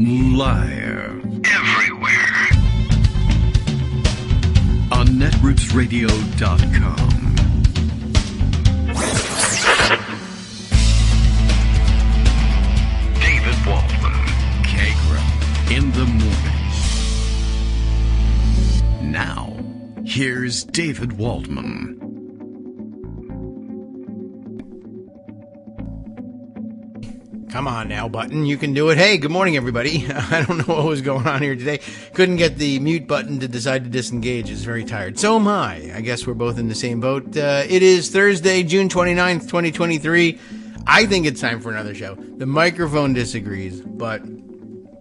Live. Everywhere. On netrootsradio.com. David Waldman. Kagro. In the morning. Now, here's David Waldman. Come on now, button. You can do it. Hey, good morning, everybody. I don't know what was going on here today. Couldn't get the mute button to decide to disengage. It's very tired. So am I. I guess we're both in the same boat. It is Thursday, June 29th, 2023. I think it's time for another show. The microphone disagrees, but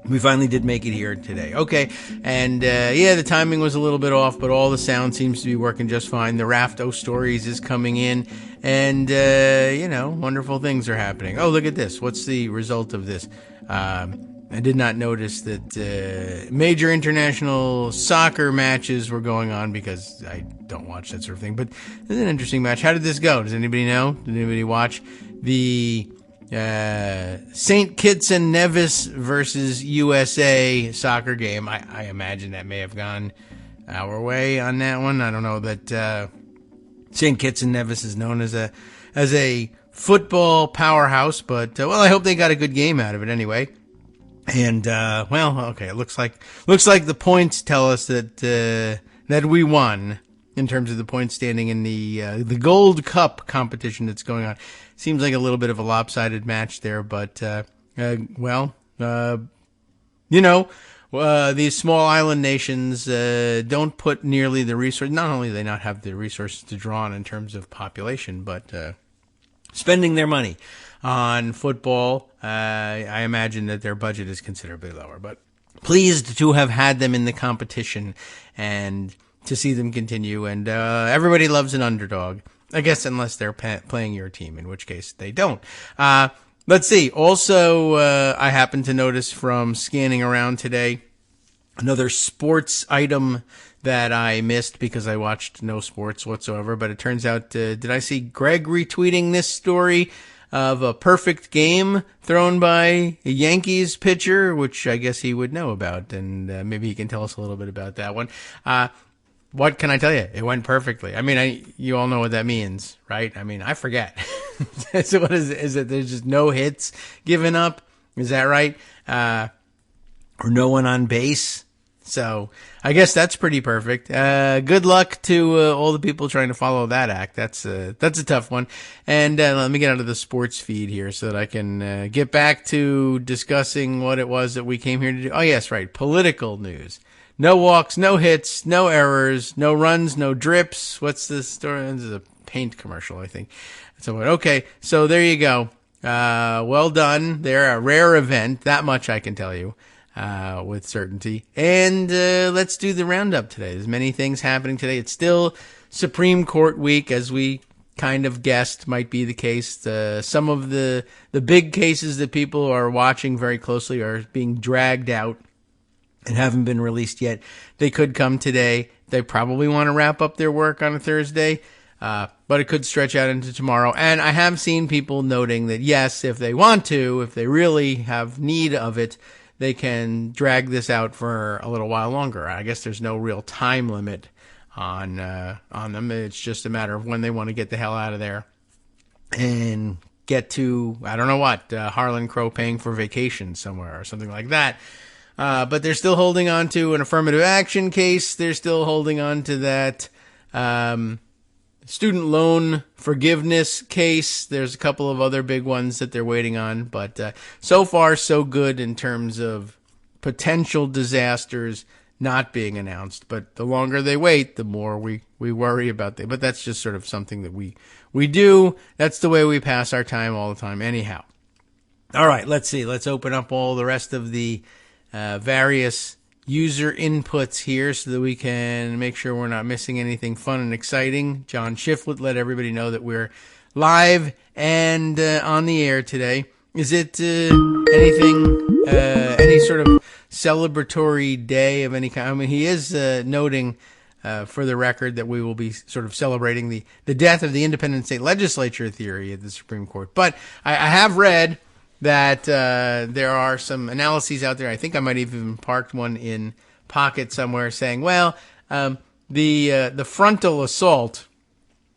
we finally did make it here today. Okay. And, the timing was a little bit off, but all the sound seems to be working just fine. The Rafto Stories is coming in, and, wonderful things are happening. Oh, look at this. What's the result of this? I did not notice that, major international soccer matches were going on because I don't watch that sort of thing, but this is an interesting match. How did this go? Does anybody know? Did anybody watch the St. Kitts and Nevis versus USA soccer game? I imagine that may have gone our way on that one. I don't know that St. Kitts and Nevis is known as a football powerhouse, but I hope they got a good game out of it anyway. And it looks like the points tell us that we won in terms of the point standing in the Gold Cup competition that's going on. Seems like a little bit of a lopsided match there, but, these small island nations, don't put nearly the resource. Not only do they not have the resources to draw on in terms of population, but, spending their money on football, I imagine that their budget is considerably lower, but pleased to have had them in the competition and to see them continue. And, everybody loves an underdog. I guess unless they're playing your team, in which case they don't. Let's see. Also, I happened to notice from scanning around today, another sports item that I missed because I watched no sports whatsoever. But it turns out, did I see Greg retweeting this story of a perfect game thrown by a Yankees pitcher, which I guess he would know about. And maybe he can tell us a little bit about that one. What can I tell you? It went perfectly. I mean, you all know what that means, right? I mean, I forget. So what is it? Is it there's just no hits given up? Is that right? Or no one on base? So I guess that's pretty perfect. Good luck to all the people trying to follow that act. That's a tough one. And let me get out of the sports feed here so that I can get back to discussing what it was that we came here to do. Oh, yes, right. Political news. No walks, no hits, no errors, no runs, no drips. What's this story? This is a paint commercial, I think. So, okay, so there you go. Well done. They're a rare event. That much I can tell you with certainty. And let's do the roundup today. There's many things happening today. It's still Supreme Court week, as we kind of guessed might be the case. Some of the big cases that people are watching very closely are being dragged out and haven't been released yet. They could come today. They probably want to wrap up their work on a Thursday, but it could stretch out into tomorrow. And I have seen people noting that, yes, if they want to, if they really have need of it, they can drag this out for a little while longer. I guess there's no real time limit on them. It's just a matter of when they want to get the hell out of there and get to, I don't know what, Harlan Crow paying for vacation somewhere or something like that. But they're still holding on to an affirmative action case. They're still holding on to that student loan forgiveness case. There's a couple of other big ones that they're waiting on. But so far, so good in terms of potential disasters not being announced. But the longer they wait, the more we worry about them. But that's just sort of something that we do. That's the way we pass our time all the time anyhow. All right, let's see. Let's open up all the rest of the various user inputs here so that we can make sure we're not missing anything fun and exciting. John Shiflett let everybody know that we're live and on the air today. Is it anything, any sort of celebratory day of any kind? I mean, he is noting, for the record, that we will be sort of celebrating the death of the independent state legislature theory at the Supreme Court. But I have read that there are some analyses out there. I think I might have even parked one in Pocket somewhere saying, well, the frontal assault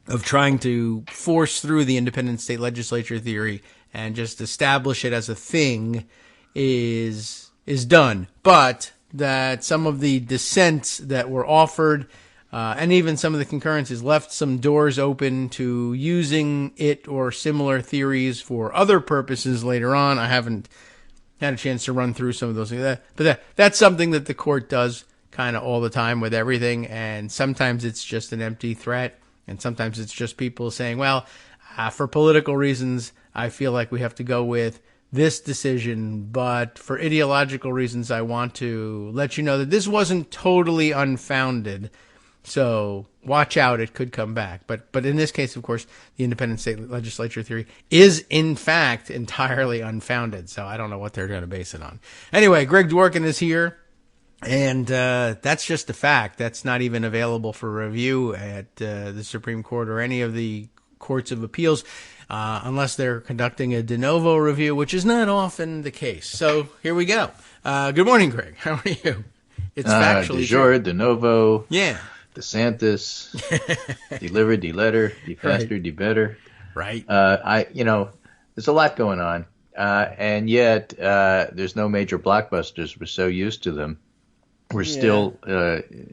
of trying to force through the independent state legislature theory and just establish it as a thing is done, but that some of the dissents that were offered and even some of the concurrences left some doors open to using it or similar theories for other purposes later on. I haven't had a chance to run through some of those things, but that's something that the court does kind of all the time with everything, and sometimes it's just an empty threat, and sometimes it's just people saying, well, for political reasons, I feel like we have to go with this decision, but for ideological reasons, I want to let you know that this wasn't totally unfounded. So watch out, it could come back. But in this case, of course, the independent state legislature theory is in fact entirely unfounded. So I don't know what they're going to base it on. Anyway, Greg Dworkin is here, and that's just a fact. That's not even available for review at the Supreme Court or any of the courts of appeals. Unless they're conducting a de novo review, which is not often the case. So here we go. Good morning, Greg. How are you? It's factually de jure, true. de novo. Yeah. DeSantis. Deliver, de-letter, de-faster, Right. de-better. Right. There's a lot going on. And yet, there's no major blockbusters. We're so used to them. We're still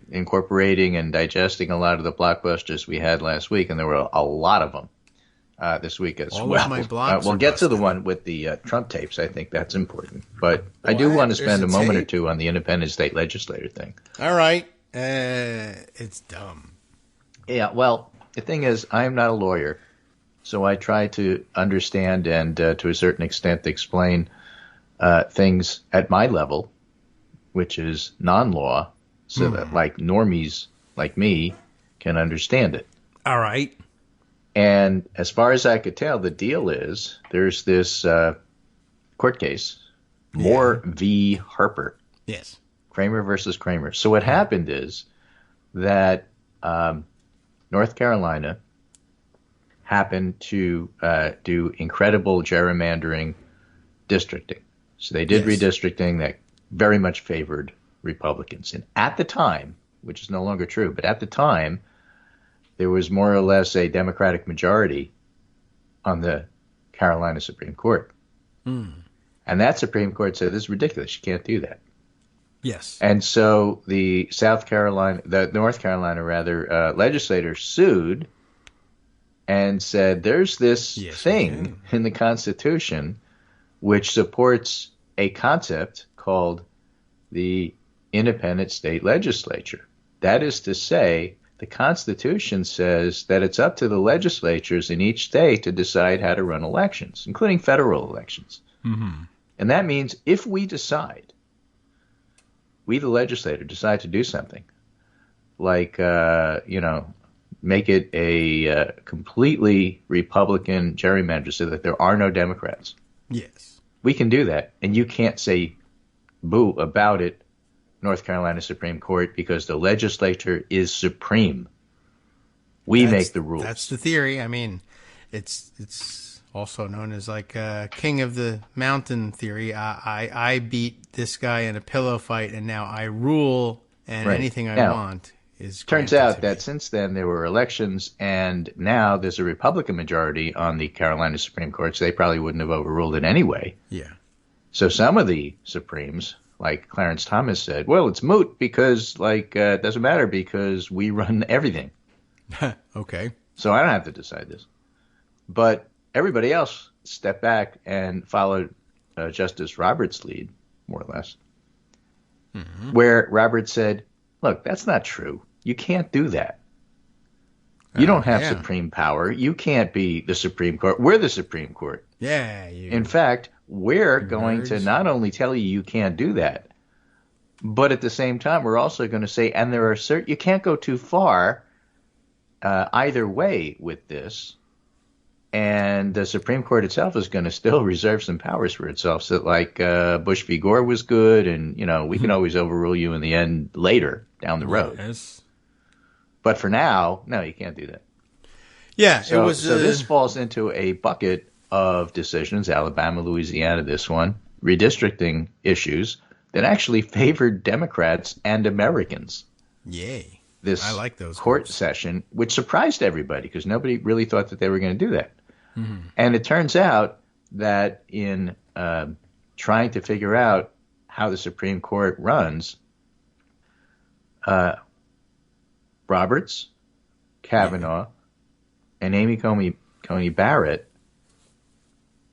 incorporating and digesting a lot of the blockbusters we had last week, and there were a lot of them. This week as All well. of my blocks We'll are get to the busted. one with the Trump tapes. I think that's important. But I do What? want to spend There's a a moment or tape? two on the independent state legislator thing. All right. It's dumb. Yeah, well, the thing is, I am not a lawyer, so I try to understand and to a certain extent explain things at my level, which is non-law, so that like normies like me can understand it. All right. And as far as I could tell, the deal is there's this court case, Moore v. Harper, Yes. Kramer versus Kramer. So what happened is that North Carolina happened to do incredible gerrymandering districting. So they did Yes. redistricting that very much favored Republicans. And at the time, which is no longer true, but at the time, there was more or less a Democratic majority on the Carolina Supreme Court. And that Supreme Court said, this is ridiculous. You can't do that. Yes. And so the North Carolina legislators sued and said, there's this Yes, we thing in the Constitution which supports a concept called the independent state legislature. That is to say, the Constitution says that it's up to the legislatures in each state to decide how to run elections, including federal elections. Mm-hmm. And that means if we decide, we the legislator decide to do something, like, make it a completely Republican gerrymander so that there are no Democrats. Yes. We can do that, and you can't say boo about it, North Carolina Supreme Court, because the legislature is supreme. We make the rules. That's the theory. I mean, it's also known as like King of the Mountain theory. I beat this guy in a pillow fight, and now I rule, and Right. anything I Now, want is Turns granted out to that me. since then there were elections, and now there's a Republican majority on the Carolina Supreme Court, so they probably wouldn't have overruled it anyway. Yeah. So some of the Supremes, like Clarence Thomas, said, well, it's moot because, it doesn't matter because we run everything. Okay. So I don't have to decide this. But everybody else stepped back and followed Justice Roberts' lead, more or less, where Roberts said, look, that's not true. You can't do that. You don't have yeah. supreme power. You can't be the Supreme Court. We're the Supreme Court. Yeah. You. In fact, we're going to nerds. not only tell you can't do that, but at the same time, we're also going to say, and there are you can't go too far either way with this. And the Supreme Court itself is going to still reserve some powers for itself. So Bush v. Gore was good, and, we can always overrule you in the end later down the road. Yes. But for now, no, you can't do that. Yeah. So, it was. so this falls into a bucket of decisions, Alabama, Louisiana, this one, redistricting issues that actually favored Democrats and Americans. Yay. This I like those court groups. session, which surprised everybody because nobody really thought that they were going to do that. And it turns out that in trying to figure out how the Supreme Court runs, Roberts, Kavanaugh, and Amy Coney Barrett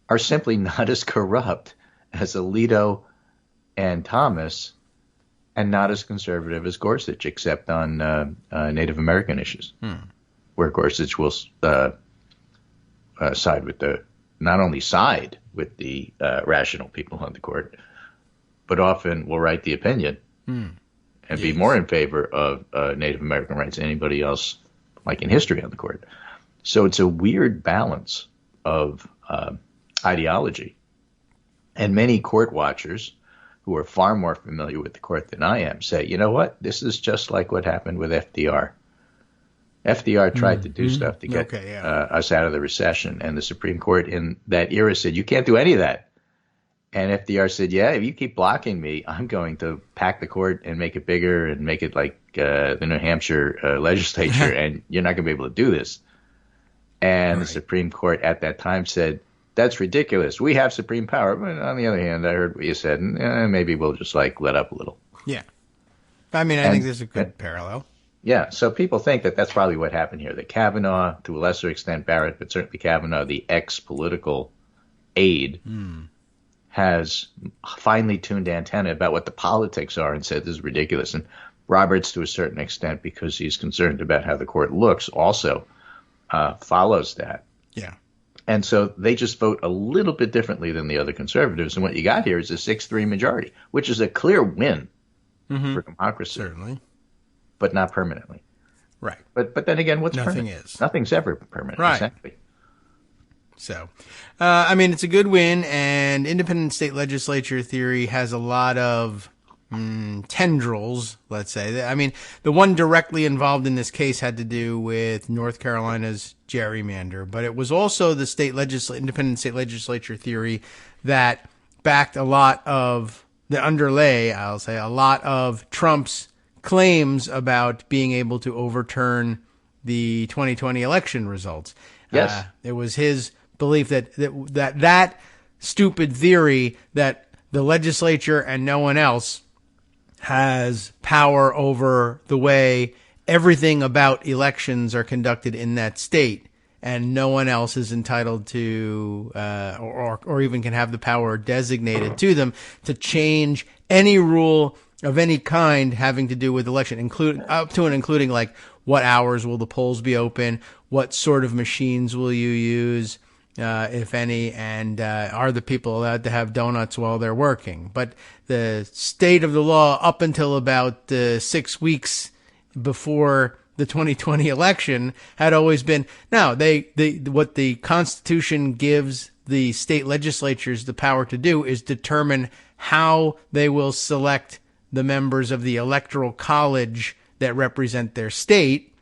are simply not as corrupt as Alito and Thomas, and not as conservative as Gorsuch, except on Native American issues, where Gorsuch will side with not only side with the rational people on the court, but often will write the opinion and be more in favor of Native American rights than anybody else, like in history, on the court. So it's a weird balance of ideology. And many court watchers who are far more familiar with the court than I am say, you know what, this is just like what happened with FDR. FDR tried to do stuff to get us out of the recession, and the Supreme Court in that era said, you can't do any of that. And FDR said, yeah, if you keep blocking me, I'm going to pack the court and make it bigger and make it like the New Hampshire legislature, and you're not going to be able to do this. And the Supreme Court at that time said, that's ridiculous. We have supreme power. But on the other hand, I heard what you said, and maybe we'll just like let up a little. Yeah. I mean, I think there's a good parallel. Yeah, so people think that that's probably what happened here, that Kavanaugh, to a lesser extent Barrett, but certainly Kavanaugh, the ex-political aide, has finely tuned antenna about what the politics are and said this is ridiculous. And Roberts, to a certain extent, because he's concerned about how the court looks, also follows that. Yeah. And so they just vote a little bit differently than the other conservatives. And what you got here is a 6-3 majority, which is a clear win for democracy. Certainly. But not permanently. Right. But then again, what's Nothing permanent? is. Nothing's ever permanent. Right. Exactly. So, I mean, it's a good win, and independent state legislature theory has a lot of tendrils, let's say. I mean, the one directly involved in this case had to do with North Carolina's gerrymander, but it was also the independent state legislature theory that backed a lot of, that underlay, I'll say, a lot of Trump's claims about being able to overturn the 2020 election results. Yes. It was his belief that stupid theory that the legislature and no one else has power over the way everything about elections are conducted in that state, and no one else is entitled to or even can have the power designated to them to change any rule of any kind having to do with election, including like what hours will the polls be open, what sort of machines will you use, if any, and are the people allowed to have donuts while they're working. But the state of the law up until about 6 weeks before the 2020 election had always been, no, what the Constitution gives the state legislatures the power to do is determine how they will select the members of the electoral college that represent their state,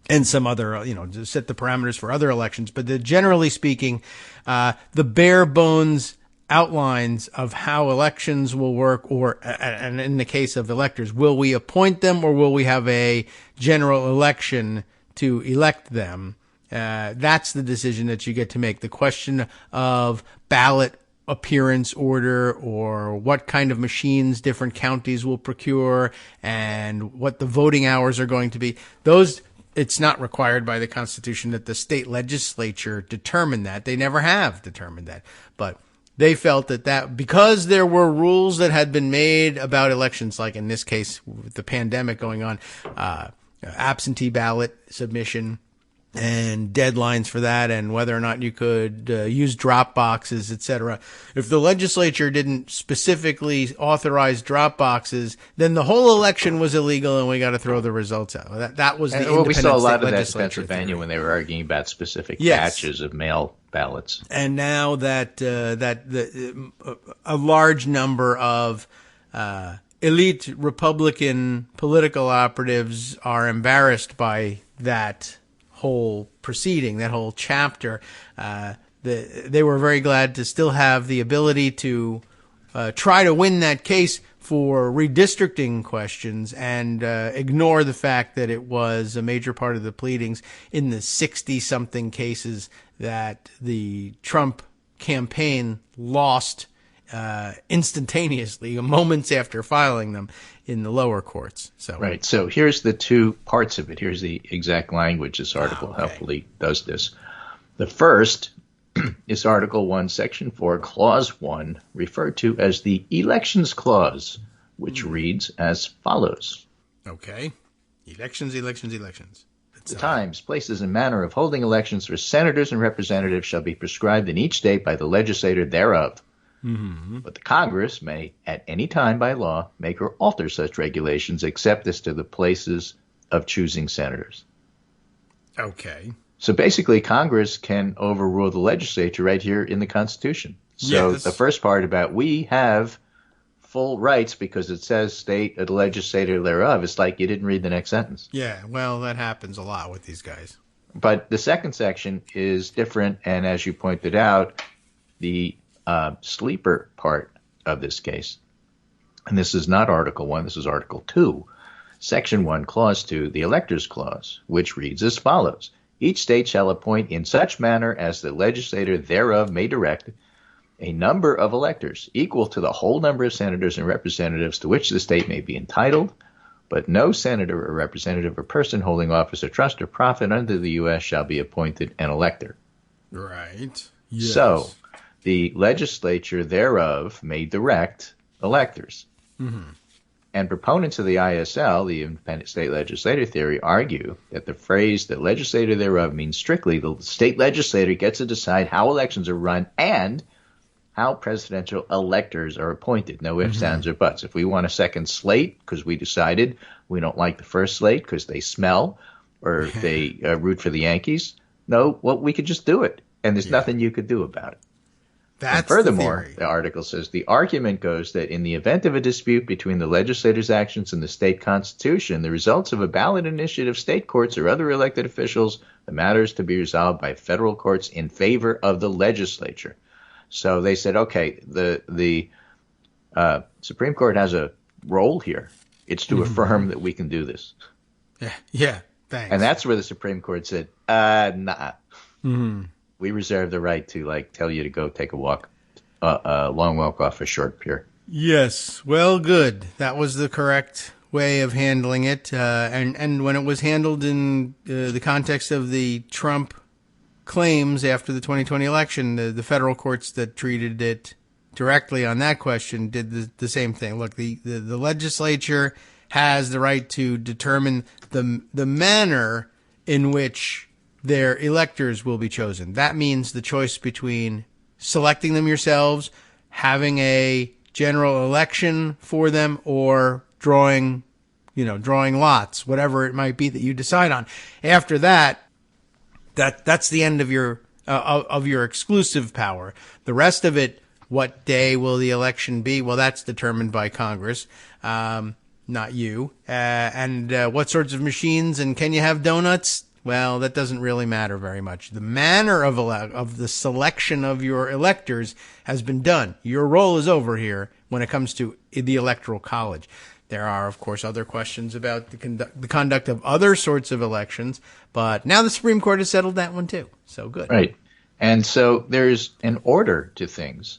and some other, to set the parameters for other elections. But generally speaking, the bare bones outlines of how elections will work, and in the case of electors, will we appoint them or will we have a general election to elect them? That's the decision that you get to make. The question of ballot appearance order, or what kind of machines different counties will procure, and what the voting hours are going to be. It's not required by the Constitution that the state legislature determine that. They never have determined that. But they felt that because there were rules that had been made about elections, like in this case with the pandemic going on, absentee ballot submission and deadlines for that, and whether or not you could use drop boxes, etc. If the legislature didn't specifically authorize drop boxes, then the whole election was illegal, and we got to throw the results out. That was the independent we saw a lot of that in legislature Pennsylvania theory. when they were arguing about specific Yes. batches of mail ballots. And now that a large number of elite Republican political operatives are embarrassed by that whole proceeding, that whole chapter, they were very glad to still have the ability to try to win that case for redistricting questions and ignore the fact that it was a major part of the pleadings in the 60-something cases that the Trump campaign lost instantaneously, moments after filing them in the lower courts. So right. So here's the two parts of it. Here's the exact language this article helpfully does this. The first is Article 1, Section 4, Clause 1, referred to as the Elections Clause, which reads as follows. Okay. Elections. The times, places, and manner of holding elections for senators and representatives shall be prescribed in each state by the legislator thereof. Mm-hmm. But the Congress may, at any time by law, make or alter such regulations except as to the places of choosing senators. Okay. So basically, Congress can overrule the legislature right here in the Constitution. So the first part about we have full rights because it says state of the legislator thereof, it's like you didn't read the next sentence. Yeah, well, that happens a lot with these guys. But the second section is different, and as you pointed out, the sleeper part of this case, and this is not Article 1, this is Article 2, Section 1, Clause 2, the Electors Clause, which reads as follows. Each state shall appoint in such manner as the legislator thereof may direct a number of electors equal to the whole number of senators and representatives to which the state may be entitled, but no senator or representative or person holding office of trust or profit under the U.S. shall be appointed an elector. Right. Yes. So the legislature thereof may direct electors. Mm-hmm. And proponents of the ISL, the independent state legislator theory, argue that the phrase the legislator thereof means strictly the state legislator gets to decide how elections are run and how presidential electors are appointed. No ifs, ands, or buts. If we want a second slate because we decided we don't like the first slate because they smell or they root for the Yankees, no, well, we could just do it. And there's nothing you could do about it. And furthermore, the article says the argument goes that in the event of a dispute between the legislator's actions and the state constitution, the results of a ballot initiative, state courts, or other elected officials, the matter is to be resolved by federal courts in favor of the legislature. So they said, okay, the Supreme Court has a role here. It's to affirm that we can do this. Yeah, thanks. And that's where the Supreme Court said, nah. Mm-hmm. We reserve the right to tell you to go take a walk, a long walk off a short pier. Yes, well, good. That was the correct way of handling it. And when it was handled in the context of the Trump claims after the 2020 election, the federal courts that treated it directly on that question did the same thing. Look, the legislature has the right to determine the manner in which their electors will be chosen. That means the choice between selecting them yourselves, having a general election for them, or drawing lots, whatever it might be that you decide on. After that's the end of your exclusive power. The rest of it, what day will the election be? Well, that's determined by Congress, not you. And what sorts of machines, and can you have donuts? Well, that doesn't really matter very much. The manner of the selection of your electors has been done. Your role is over here when it comes to the Electoral College. There are, of course, other questions about the conduct of other sorts of elections, but now the Supreme Court has settled that one too. So good. Right. And so there's an order to things.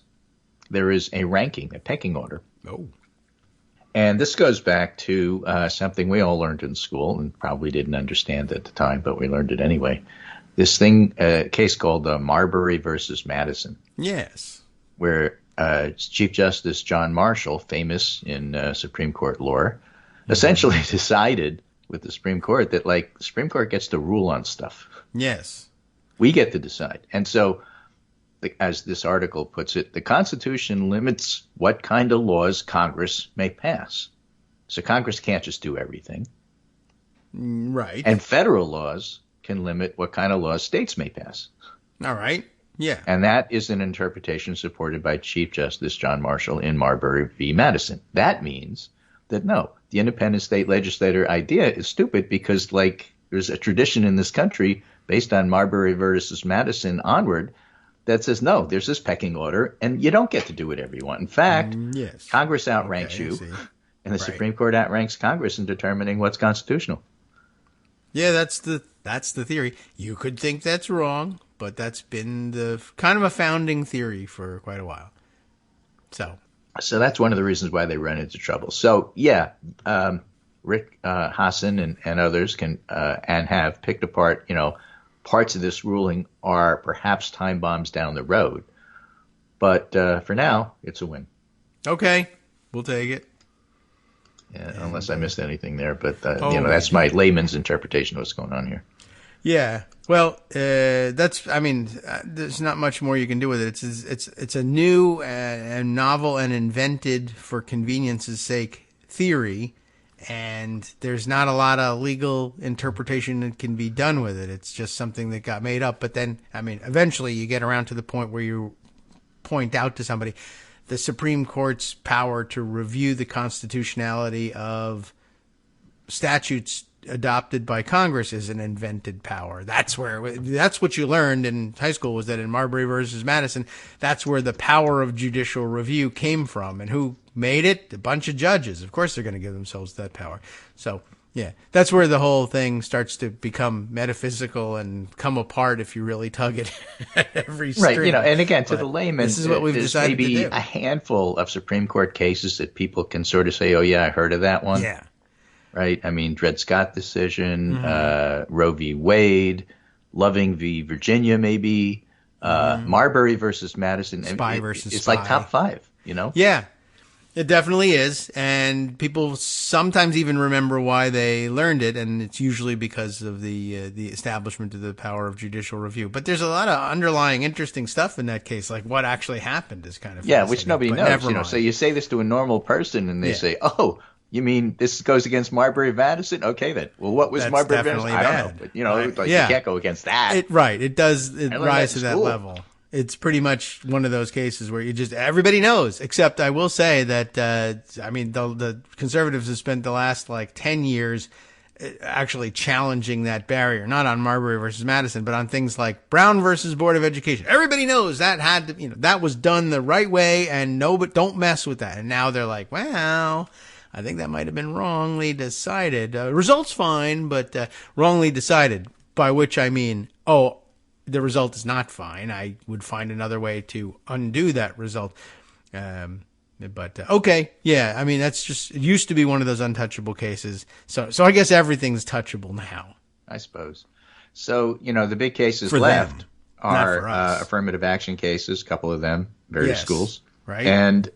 There is a ranking, a pecking order. Oh. And this goes back to something we all learned in school and probably didn't understand at the time, but we learned it anyway. This case called Marbury versus Madison. Yes. Where Chief Justice John Marshall, famous in Supreme Court lore, essentially decided with the Supreme Court that, the Supreme Court gets to rule on stuff. Yes. We get to decide. And so, as this article puts it, the Constitution limits what kind of laws Congress may pass. So Congress can't just do everything. Right. And federal laws can limit what kind of laws states may pass. All right. Yeah. And that is an interpretation supported by Chief Justice John Marshall in Marbury v. Madison. That means that, no, the independent state legislator idea is stupid because, there's a tradition in this country based on Marbury versus Madison onward that says, no, there's this pecking order, and you don't get to do whatever you want. In fact, yes. Congress outranks you, and the Supreme Court outranks Congress in determining what's constitutional. Yeah, that's the theory. You could think that's wrong, but that's been the kind of a founding theory for quite a while. So that's one of the reasons why they run into trouble. So, yeah, Rick Hasen and others can and have picked apart, parts of this ruling are perhaps time bombs down the road. But for now, it's a win. Okay, we'll take it. Yeah, unless I missed anything there. But, that's my layman's interpretation of what's going on here. Yeah. Well, there's not much more you can do with it. It's a new and novel and invented for convenience's sake theory, and there's not a lot of legal interpretation that can be done with it. It's just something that got made up. But then, eventually you get around to the point where you point out to somebody the Supreme Court's power to review the constitutionality of statutes adopted by Congress is an invented power. That's what you learned in high school, was that in Marbury versus Madison, that's where the power of judicial review came from. And who made it? A bunch of judges. Of course they're going to give themselves that power. So, yeah, that's where the whole thing starts to become metaphysical and come apart if you really tug it at every string. Right, and again, to the layman, this is what we've decided maybe to do. A handful of Supreme Court cases that people can sort of say, oh, yeah, I heard of that one. Yeah. Right? Dred Scott decision, Roe v. Wade, Loving v. Virginia, maybe, Marbury versus Madison. Spy versus It's Spy. like top five, Yeah, it definitely is. And people sometimes even remember why they learned it, and it's usually because of the establishment of the power of judicial review. But there's a lot of underlying interesting stuff in that case, like what actually happened is kind of which nobody knows. So you say this to a normal person, and they say, oh, you mean this goes against Marbury Madison? Okay, then. Well, what was Marbury Madison? I don't know. But, you can't go against that. It rise to that level. It's pretty much one of those cases where everybody knows, except I will say that, the conservatives have spent the last 10 years actually challenging that barrier, not on Marbury versus Madison, but on things like Brown versus Board of Education. Everybody knows that had to, that was done the right way, and but don't mess with that. And now they're like, well, I think that might have been wrongly decided. Result's fine, but wrongly decided, by which I mean, the result is not fine. I would find another way to undo that result. Okay. Yeah. That's just, it used to be one of those untouchable cases. So I guess everything's touchable now, I suppose. So, the big cases for left them, are affirmative action cases, a couple of them, various schools, right? And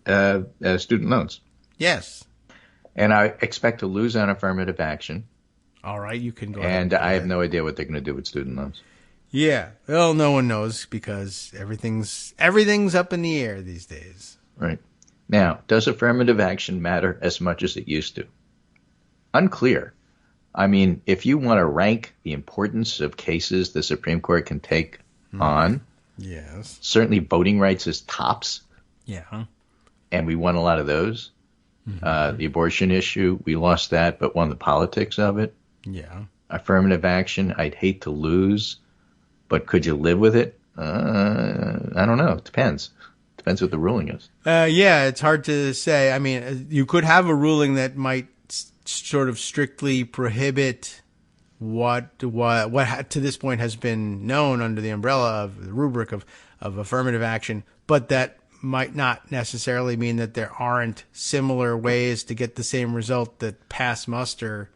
student loans. Yes. And I expect to lose on affirmative action. All right, you can go ahead. And I have no idea what they're going to do with student loans. Yeah. Well, no one knows because everything's up in the air these days. Right. Now, does affirmative action matter as much as it used to? Unclear. If you want to rank the importance of cases the Supreme Court can take on, yes, certainly voting rights is tops. Yeah. And we won a lot of those. The abortion issue, we lost that, but won the politics of it. Yeah. Affirmative action, I'd hate to lose, but could you live with it? I don't know. It depends. Depends what the ruling is. Yeah, it's hard to say. You could have a ruling that might sort of strictly prohibit what to this point has been known under the umbrella of the rubric of affirmative action, but that might not necessarily mean that there aren't similar ways to get the same result that pass muster,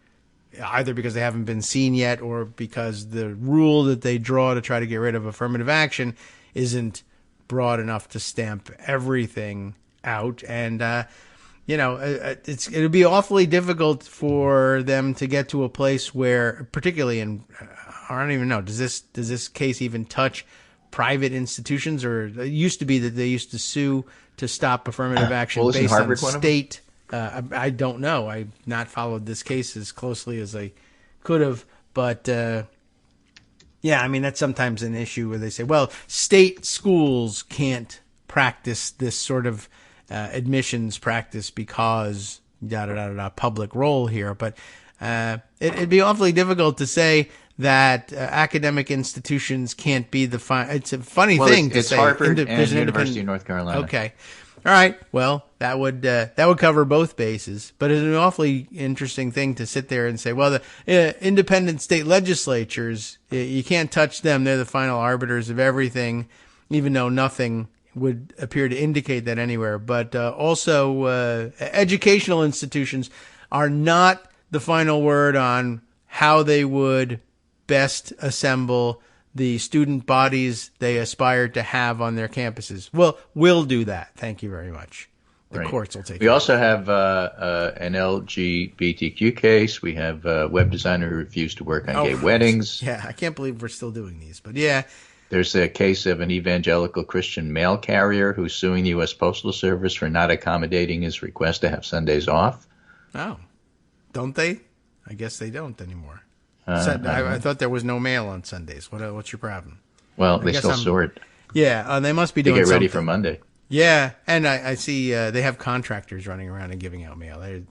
either because they haven't been seen yet or because the rule that they draw to try to get rid of affirmative action isn't broad enough to stamp everything out. And, it'll be awfully difficult for them to get to a place where, particularly I don't even know, does this case even touch private institutions, or it used to be that they used to sue to stop affirmative action based on state. I don't know. I've not followed this case as closely as I could have, but that's sometimes an issue where they say, well, state schools can't practice this sort of admissions practice because public role here, but it'd be awfully difficult to say that academic institutions can't be the It's a funny Well, thing to it's say. Harvard There's and an University of North Carolina. Okay. All right. Well, that would cover both bases, but it's an awfully interesting thing to sit there and say, well, the independent state legislatures, you can't touch them. They're the final arbiters of everything, even though nothing would appear to indicate that anywhere. But also, educational institutions are not the final word on how they would best assemble the student bodies they aspire to have on their campuses. Well, we'll do that. Thank you very much. The courts will take We also have an LGBTQ case. We have a web designer who refused to work on gay weddings. Yeah, I can't believe we're still doing these. But yeah. There's a case of an evangelical Christian mail carrier who's suing the U.S. Postal Service for not accommodating his request to have Sundays off. Oh. Don't they? I guess they don't anymore. I thought there was no mail on Sundays. What's your problem? Well, they still sort. Yeah, they must be doing get something. ready for Monday. Yeah, and I see they have contractors running around and giving out mail. And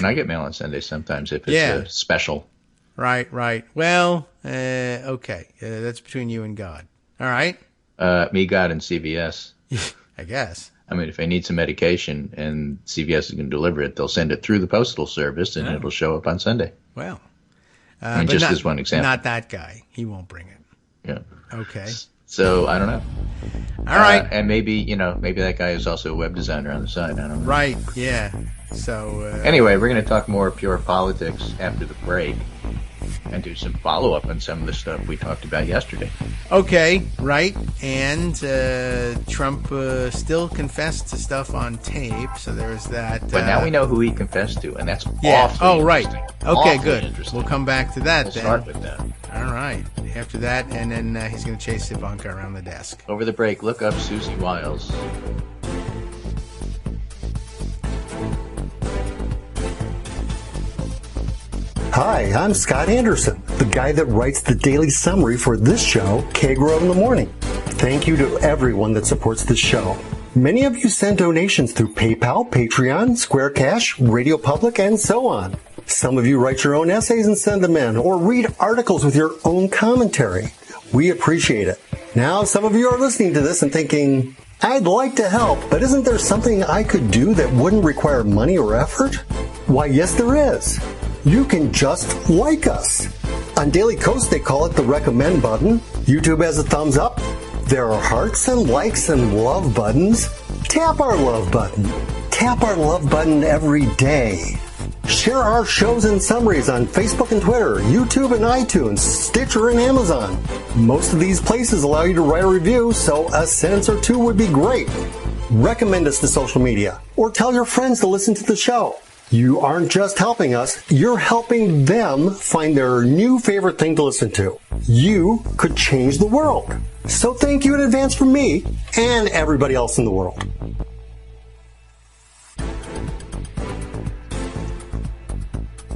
I get mail on Sundays sometimes if it's special. Right. Well, okay. That's between you and God. All right? Me, God, and CVS. I guess. I mean, if I need some medication and CVS is going to deliver it, they'll send it through the Postal Service and it'll show up on Sunday. Well. Just as one example. Not that guy. He won't bring it. Yeah. Okay. So, I don't know. All right. And maybe that guy is also a web designer on the side. I don't know. Right. Yeah. So. Anyway, we're going to talk more pure politics after the break and do some follow-up on some of the stuff we talked about yesterday. Okay. Right. And Trump still confessed to stuff on tape. So there's that. But now we know who he confessed to, and that's awfully right. interesting. Okay, good. We'll come back to that We'll then. start with that. All right. After that, and then he's going to chase Ivanka around the desk. Over the break, look up Susie Wiles. Hi, I'm Scott Anderson, the guy that writes the daily summary for this show, Kagro in the Morning. Thank you to everyone that supports this show. Many of you send donations through PayPal, Patreon, Square Cash, Radio Public, and so on. Some of you write your own essays and send them in, or read articles with your own commentary. We appreciate it. Now, some of you are listening to this and thinking, I'd like to help, but isn't there something I could do that wouldn't require money or effort? Why, yes, there is. You can just like us. On Daily Kos, they call it the recommend button. YouTube has a thumbs up. There are hearts and likes and love buttons. Tap our love button. Tap our love button every day. Share our shows and summaries on Facebook and Twitter, YouTube and iTunes, Stitcher and Amazon. Most of these places allow you to write a review, so a sentence or two would be great. Recommend us to social media, or tell your friends to listen to the show. You aren't just helping us, you're helping them find their new favorite thing to listen to. You could change the world. So thank you in advance from me and everybody else in the world.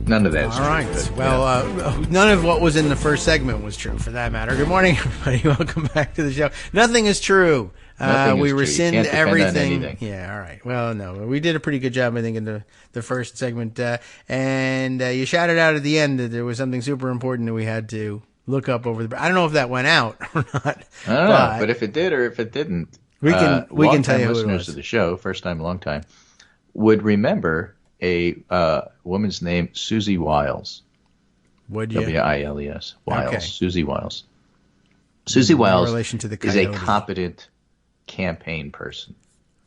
None of that's true. All right. But, well, none of what was in the first segment was true, for that matter. Good morning, everybody. Welcome back to the show. Nothing is true. We rescind everything. Yeah, all right. Well, no, we did a pretty good job, I think, in the first segment. And you shouted out at the end that there was something super important that we had to look up over the. I don't know if that went out or not. I don't know, but if it did or if it didn't, we can tell you who it was. Listeners of the show, first time, long time, would remember a woman's name, Susie Wiles. Would you? Wiles. Wiles. Okay. Susie Wiles. Susie Wiles is a competent campaign person.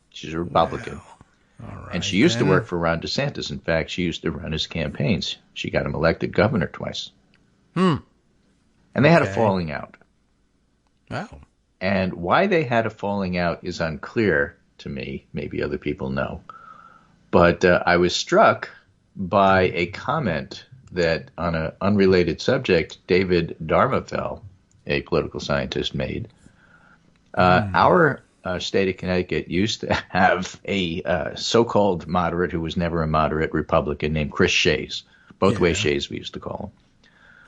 She's a Republican. Wow. All right, and she used to work for Ron DeSantis. In fact, she used to run his campaigns. She got him elected governor twice. And they had a falling out. Oh. And why they had a falling out is unclear to me. Maybe other people know. But I was struck by a comment that on an unrelated subject, David Darmafel, a political scientist, made. Our state of Connecticut used to have a so-called moderate who was never a moderate Republican named Chris Shays. Both ways Shays we used to call him.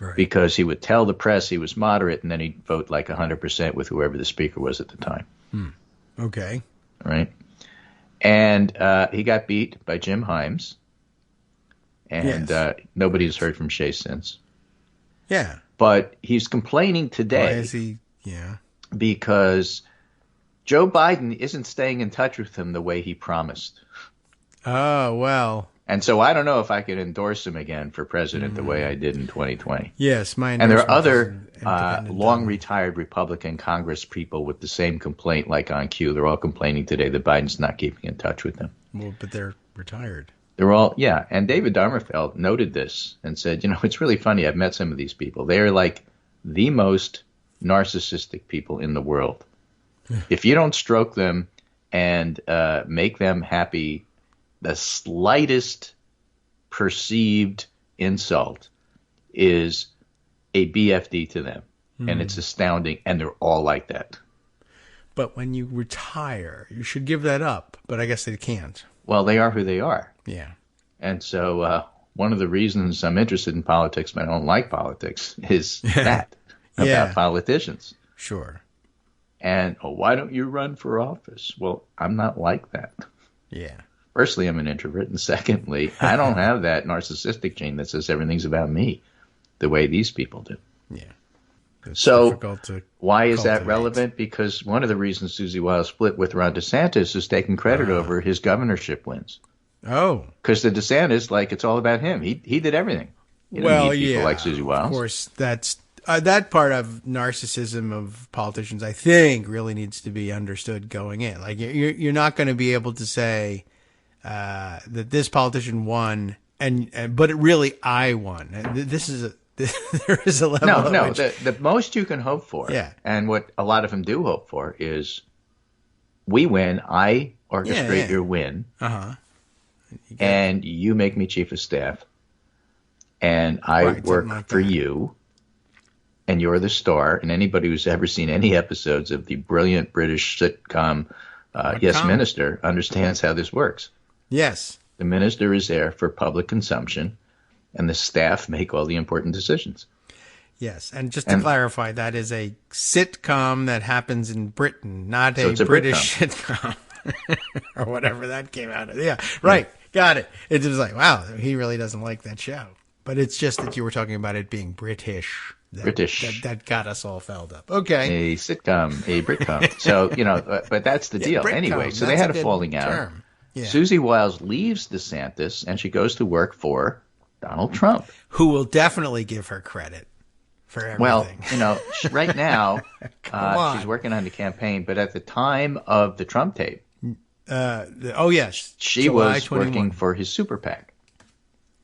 Right. Because he would tell the press he was moderate and then he'd vote like 100% with whoever the speaker was at the time. Okay. Right. And he got beat by Jim Himes. And nobody's heard from Shays since. Yeah. But he's complaining today. Why is he? Yeah. Because Joe Biden isn't staying in touch with him the way he promised. Oh, well. And so I don't know if I could endorse him again for president the way I did in 2020. Yes, my And there are other independent long-retired Republican Congress people with the same complaint like on Q. They're all complaining today that Biden's not keeping in touch with them. Well, but they're retired. They're all, yeah. And David Darmerfeld noted this and said, it's really funny. I've met some of these people. They are like the most narcissistic people in the world. If you don't stroke them and make them happy, the slightest perceived insult is a BFD to them. And it's astounding. And they're all like that. But when you retire, you should give that up. But I guess they can't. Well, they are who they are. Yeah. And so one of the reasons I'm interested in politics, but I don't like politics, is that about politicians. Sure. And why don't you run for office? Well, I'm not like that. Yeah. Firstly, I'm an introvert. And secondly, I don't have that narcissistic gene that says everything's about me the way these people do. Yeah. It's so difficult to why is that cultivate. relevant? Because one of the reasons Susie Wiles split with Ron DeSantis is taking credit over his governorship wins. Oh. Because the DeSantis, it's all about him. He did everything. You don't need people like Susie Wiles. Of course, that's that part of narcissism of politicians, I think, really needs to be understood going in. Like you're not going to be able to say that this politician won, but really I won. This is there is a level. No. The most you can hope for, and what a lot of them do hope for is, we win. I orchestrate your win, and you make me chief of staff, and I work for you. And you're the star, and anybody who's ever seen any episodes of the brilliant British sitcom Yes, Minister understands how this works. Yes. The minister is there for public consumption, and the staff make all the important decisions. Yes, and just to clarify, that is a sitcom that happens in Britain, not So a it's a British sitcom or whatever that came out of. Yeah, right. Got it. It's just like, wow, he really doesn't like that show. But it's just that you were talking about it being British. That got us all fouled up. Okay. A sitcom, a Britcom. So, but that's the deal. Britcom, anyway, so they that's had a a good falling out. term. Yeah. Susie Wiles leaves DeSantis, and she goes to work for Donald Trump. Who will definitely give her credit for everything. Well, right now, on. she's working on the campaign, but at the time of the Trump tape, yes, she July was 21. working for his super PAC.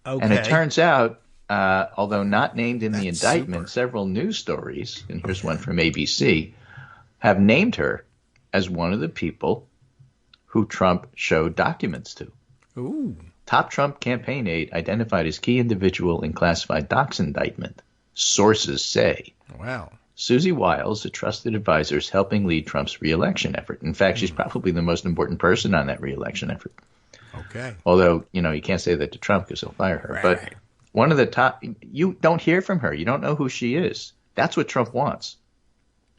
Okay. And it turns out, although not named in the That's indictment, several news stories, and here's one from ABC, have named her as one of the people who Trump showed documents to. Ooh. Top Trump campaign aide identified as key individual in classified docs indictment. Sources say. Wow. Susie Wiles, a trusted advisor, is helping lead Trump's re-election effort. In fact, she's probably the most important person on that re-election effort. Okay. Although, you can't say that to Trump because he'll fire her. Right. But one of the top, you don't hear from her. You don't know who she is. That's what Trump wants.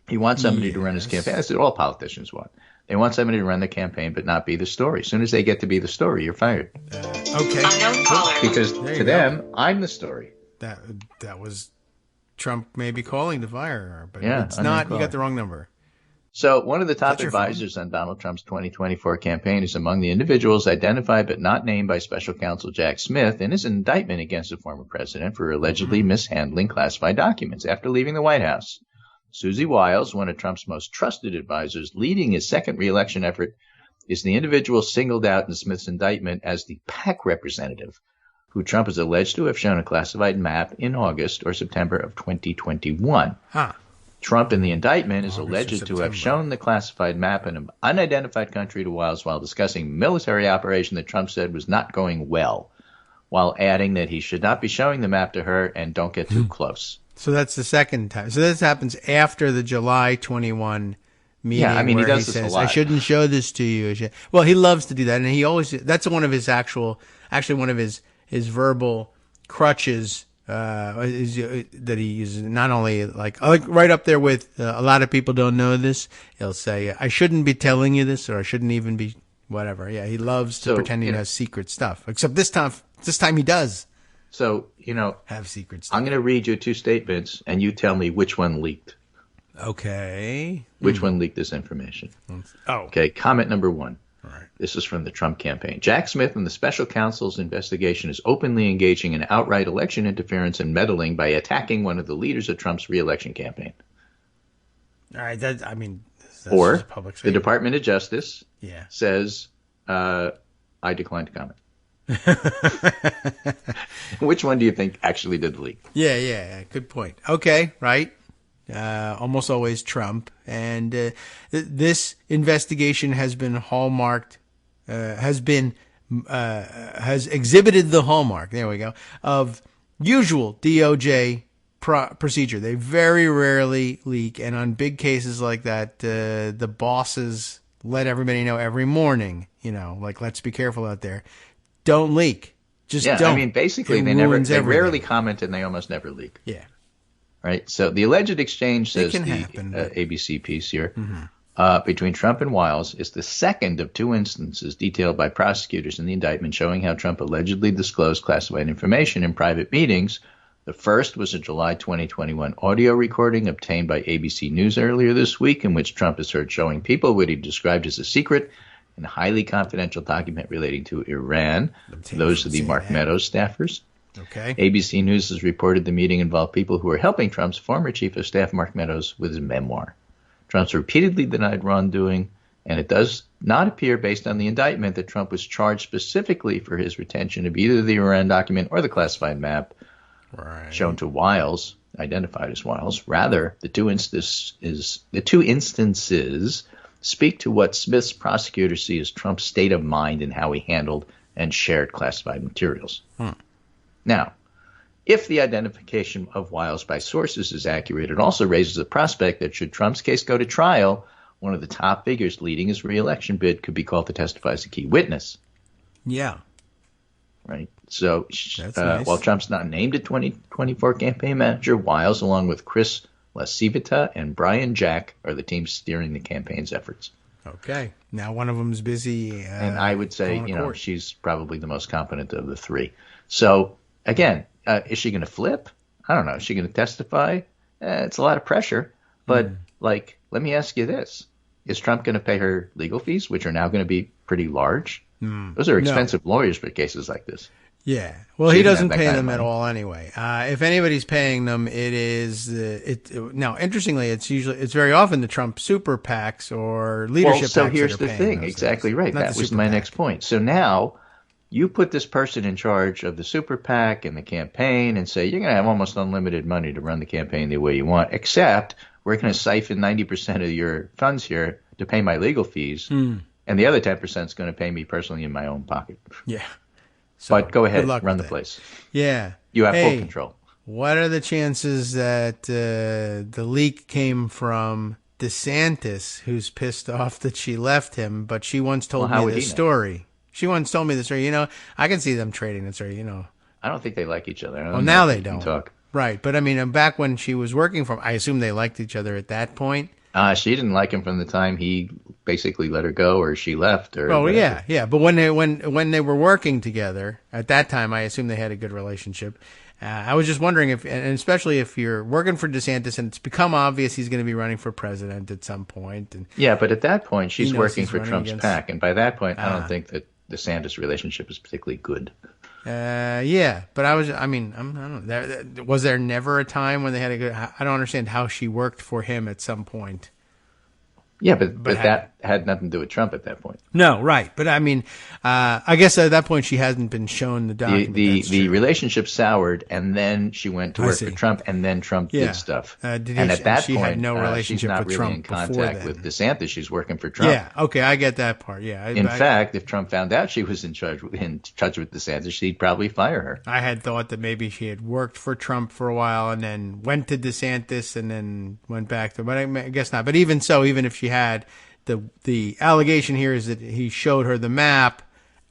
He wants somebody to run his campaign. That's what all politicians want. They want somebody to run the campaign but not be the story. As soon as they get to be the story, you're fired. Okay. Unknown caller. Because to them, I'm the story. That was Trump maybe calling to fire her, but Yeah, it's unknown not. caller. You got the wrong number. So one of the top That's your phone. advisors on Donald Trump's 2024 campaign is among the individuals identified but not named by special counsel Jack Smith in his indictment against the former president for allegedly mishandling classified documents after leaving the White House. Susie Wiles, one of Trump's most trusted advisors leading his second re-election effort, is the individual singled out in Smith's indictment as the PAC representative, who Trump is alleged to have shown a classified map in August or September of 2021. Huh. Trump in the indictment is August or alleged to September. have shown the classified map in an unidentified country to Wiles while discussing military operation that Trump said was not going well, while adding that he should not be showing the map to her and don't get too close. So that's the second time. So this happens after the July 21 meeting. Yeah, I mean, he where does this a says, lot. I shouldn't show this to you. Well, he loves to do that, and he always. That's one of his actually one of his verbal crutches. That he uses, not only like right up there with a lot of people don't know this. He'll say, I shouldn't be telling you this, or I shouldn't even be whatever. Yeah, he loves to pretend he knows secret stuff. Except this time he does. So, have secrets. I'm going to read you 2 statements, and you tell me which one leaked. Okay. Which one leaked this information? Oh. Okay, comment number 1. All right. This is from the Trump campaign. Jack Smith and the special counsel's investigation is openly engaging in outright election interference and meddling by attacking one of the leaders of Trump's re-election campaign. All right. That's or just a public the statement. Department of Justice Yeah. says, I decline to comment. Which one do you think actually did the leak? Yeah. Good point. Okay. Right. Almost always Trump. And this investigation has been hallmarked, has exhibited the hallmark, there we go, of usual DOJ procedure. They very rarely leak. And on big cases like that, the bosses let everybody know every morning, like, let's be careful out there. Don't leak. Just don't. I mean, basically, they rarely comment and they almost never leak. Yeah. Right. So the alleged exchange, says the happen, ABC piece here, between Trump and Wiles is the second of 2 instances detailed by prosecutors in the indictment showing how Trump allegedly disclosed classified information in private meetings. The first was a July 2021 audio recording obtained by ABC News earlier this week, in which Trump is heard showing people what he described as a secret and highly confidential document relating to Iran. Those are the Mark Meadows staffers. Okay. ABC News has reported the meeting involved people who were helping Trump's former chief of staff, Mark Meadows, with his memoir. Trump's repeatedly denied wrongdoing, and it does not appear, based on the indictment, that Trump was charged specifically for his retention of either the Iran document or the classified map shown to Wiles, identified as Wiles. Rather, the 2 instances speak to what Smith's prosecutors see as Trump's state of mind in how he handled and shared classified materials. Now, if the identification of Wiles by sources is accurate, it also raises the prospect that should Trump's case go to trial, one of the top figures leading his re-election bid could be called to testify as a key witness. Yeah. Right. So nice. While Trump's not named a 2024 campaign manager, Wiles, along with Chris LaCivita and Brian Jack, are the team steering the campaign's efforts. Okay. Now one of them is busy. And I would say, she's probably the most competent of the 3. So, again, is she going to flip? I don't know. Is she going to testify? It's a lot of pressure. But, let me ask you this. Is Trump going to pay her legal fees, which are now going to be pretty large? Those are expensive lawyers for cases like this. Yeah. Well, he doesn't pay them at all anyway. If anybody's paying them, it is now, interestingly, it's very often the Trump super PACs or leadership PACs. So here's the thing. Exactly right. That was my next point. So now you put this person in charge of the super PAC and the campaign and say, you're going to have almost unlimited money to run the campaign the way you want, except we're going to siphon 90% of your funds here to pay my legal fees. And the other 10% is going to pay me personally in my own pocket. Yeah. So, but go ahead, run the place. Yeah. You have full control. What are the chances that the leak came from DeSantis, who's pissed off that she left him, but she once told me the story. She once told me the story. I can see them trading the story, I don't think they like each other. Well, now they don't. Talk. Right. But, I mean, back when she was working for him, I assume they liked each other at that point. She didn't like him from the time he basically let her go or she left. Yeah. But when they were working together, at that time, I assume they had a good relationship. I was just wondering if, and especially if you're working for DeSantis and it's become obvious he's going to be running for president at some point. And yeah, but at that point, she's working for Trump's PAC. And by that point, I don't think that DeSantis' relationship is particularly good. Yeah, but I don't know. Was there never a time when they had a good? I don't understand how she worked for him at some point. Yeah, but that had nothing to do with Trump at that point. No, right. But I mean, I guess at that point she hasn't been shown the document. The relationship soured, and then she went to work for Trump, and then Trump did stuff. And at that point, had no relationship she's not with really Trump in contact with DeSantis. She's working for Trump. Yeah, okay, I get that part. Yeah. In fact, if Trump found out she was in touch with DeSantis, he'd probably fire her. I had thought that maybe she had worked for Trump for a while and then went to DeSantis and then went back to, but I guess not. But even so, even if she had, the allegation here is that he showed her the map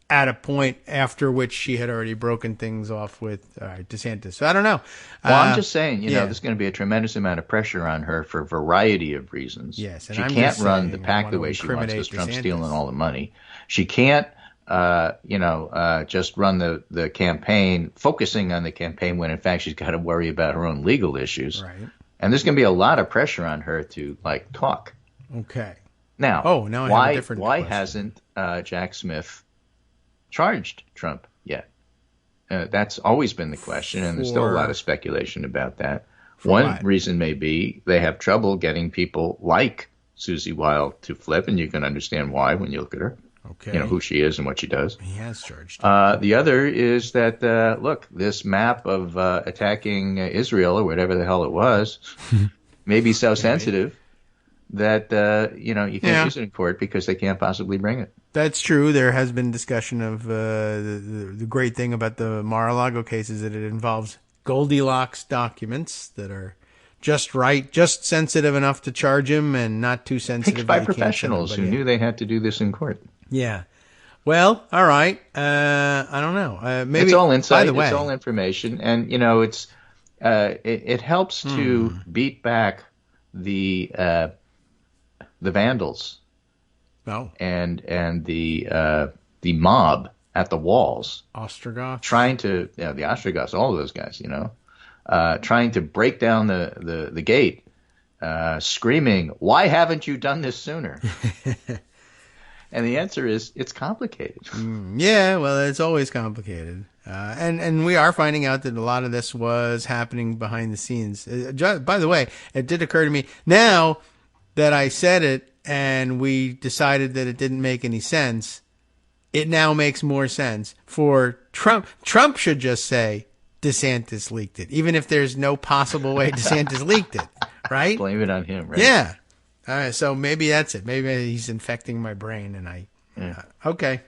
at a point after which she had already broken things off with DeSantis. So I don't know. Well, I'm just saying, there's going to be a tremendous amount of pressure on her for a variety of reasons. Yes, and she can't run the PAC the way she wants because Trump's stealing all the money. She can't just run the campaign, focusing on the campaign when in fact she's got to worry about her own legal issues. Right. And there's going to be a lot of pressure on her to talk. Okay. Now, I have a different why question. hasn't Jack Smith charged Trump yet? That's always been the question, and there's still a lot of speculation about that. One reason may be they have trouble getting people like Susie Wiles to flip, and you can understand why when you look at her. Okay. Who she is and what she does. He has charged. The other is that, look, this map of attacking Israel or whatever the hell it was may be so sensitive that, you can't use it in court because they can't possibly bring it. That's true. There has been discussion of the great thing about the Mar-a-Lago case is that it involves Goldilocks documents that are just right, just sensitive enough to charge him and not too sensitive. Picked by professionals who knew they had to do this in court. Yeah. Well, all right. I don't know. Maybe it's all insight. By the way, it's all information, and it helps to beat back the vandals. Oh. And the mob at the walls. Ostrogoths. Trying to the Ostrogoths, all of those guys, trying to break down the gate, screaming, "Why haven't you done this sooner?" And the answer is, it's complicated. Yeah, well, it's always complicated. And we are finding out that a lot of this was happening behind the scenes. By the way, it did occur to me, now that I said it and we decided that it didn't make any sense, it now makes more sense for Trump. Trump should just say, DeSantis leaked it, even if there's no possible way DeSantis leaked it, right? Blame it on him, right? Yeah. All right, so maybe that's it. Maybe he's infecting my brain, and okay.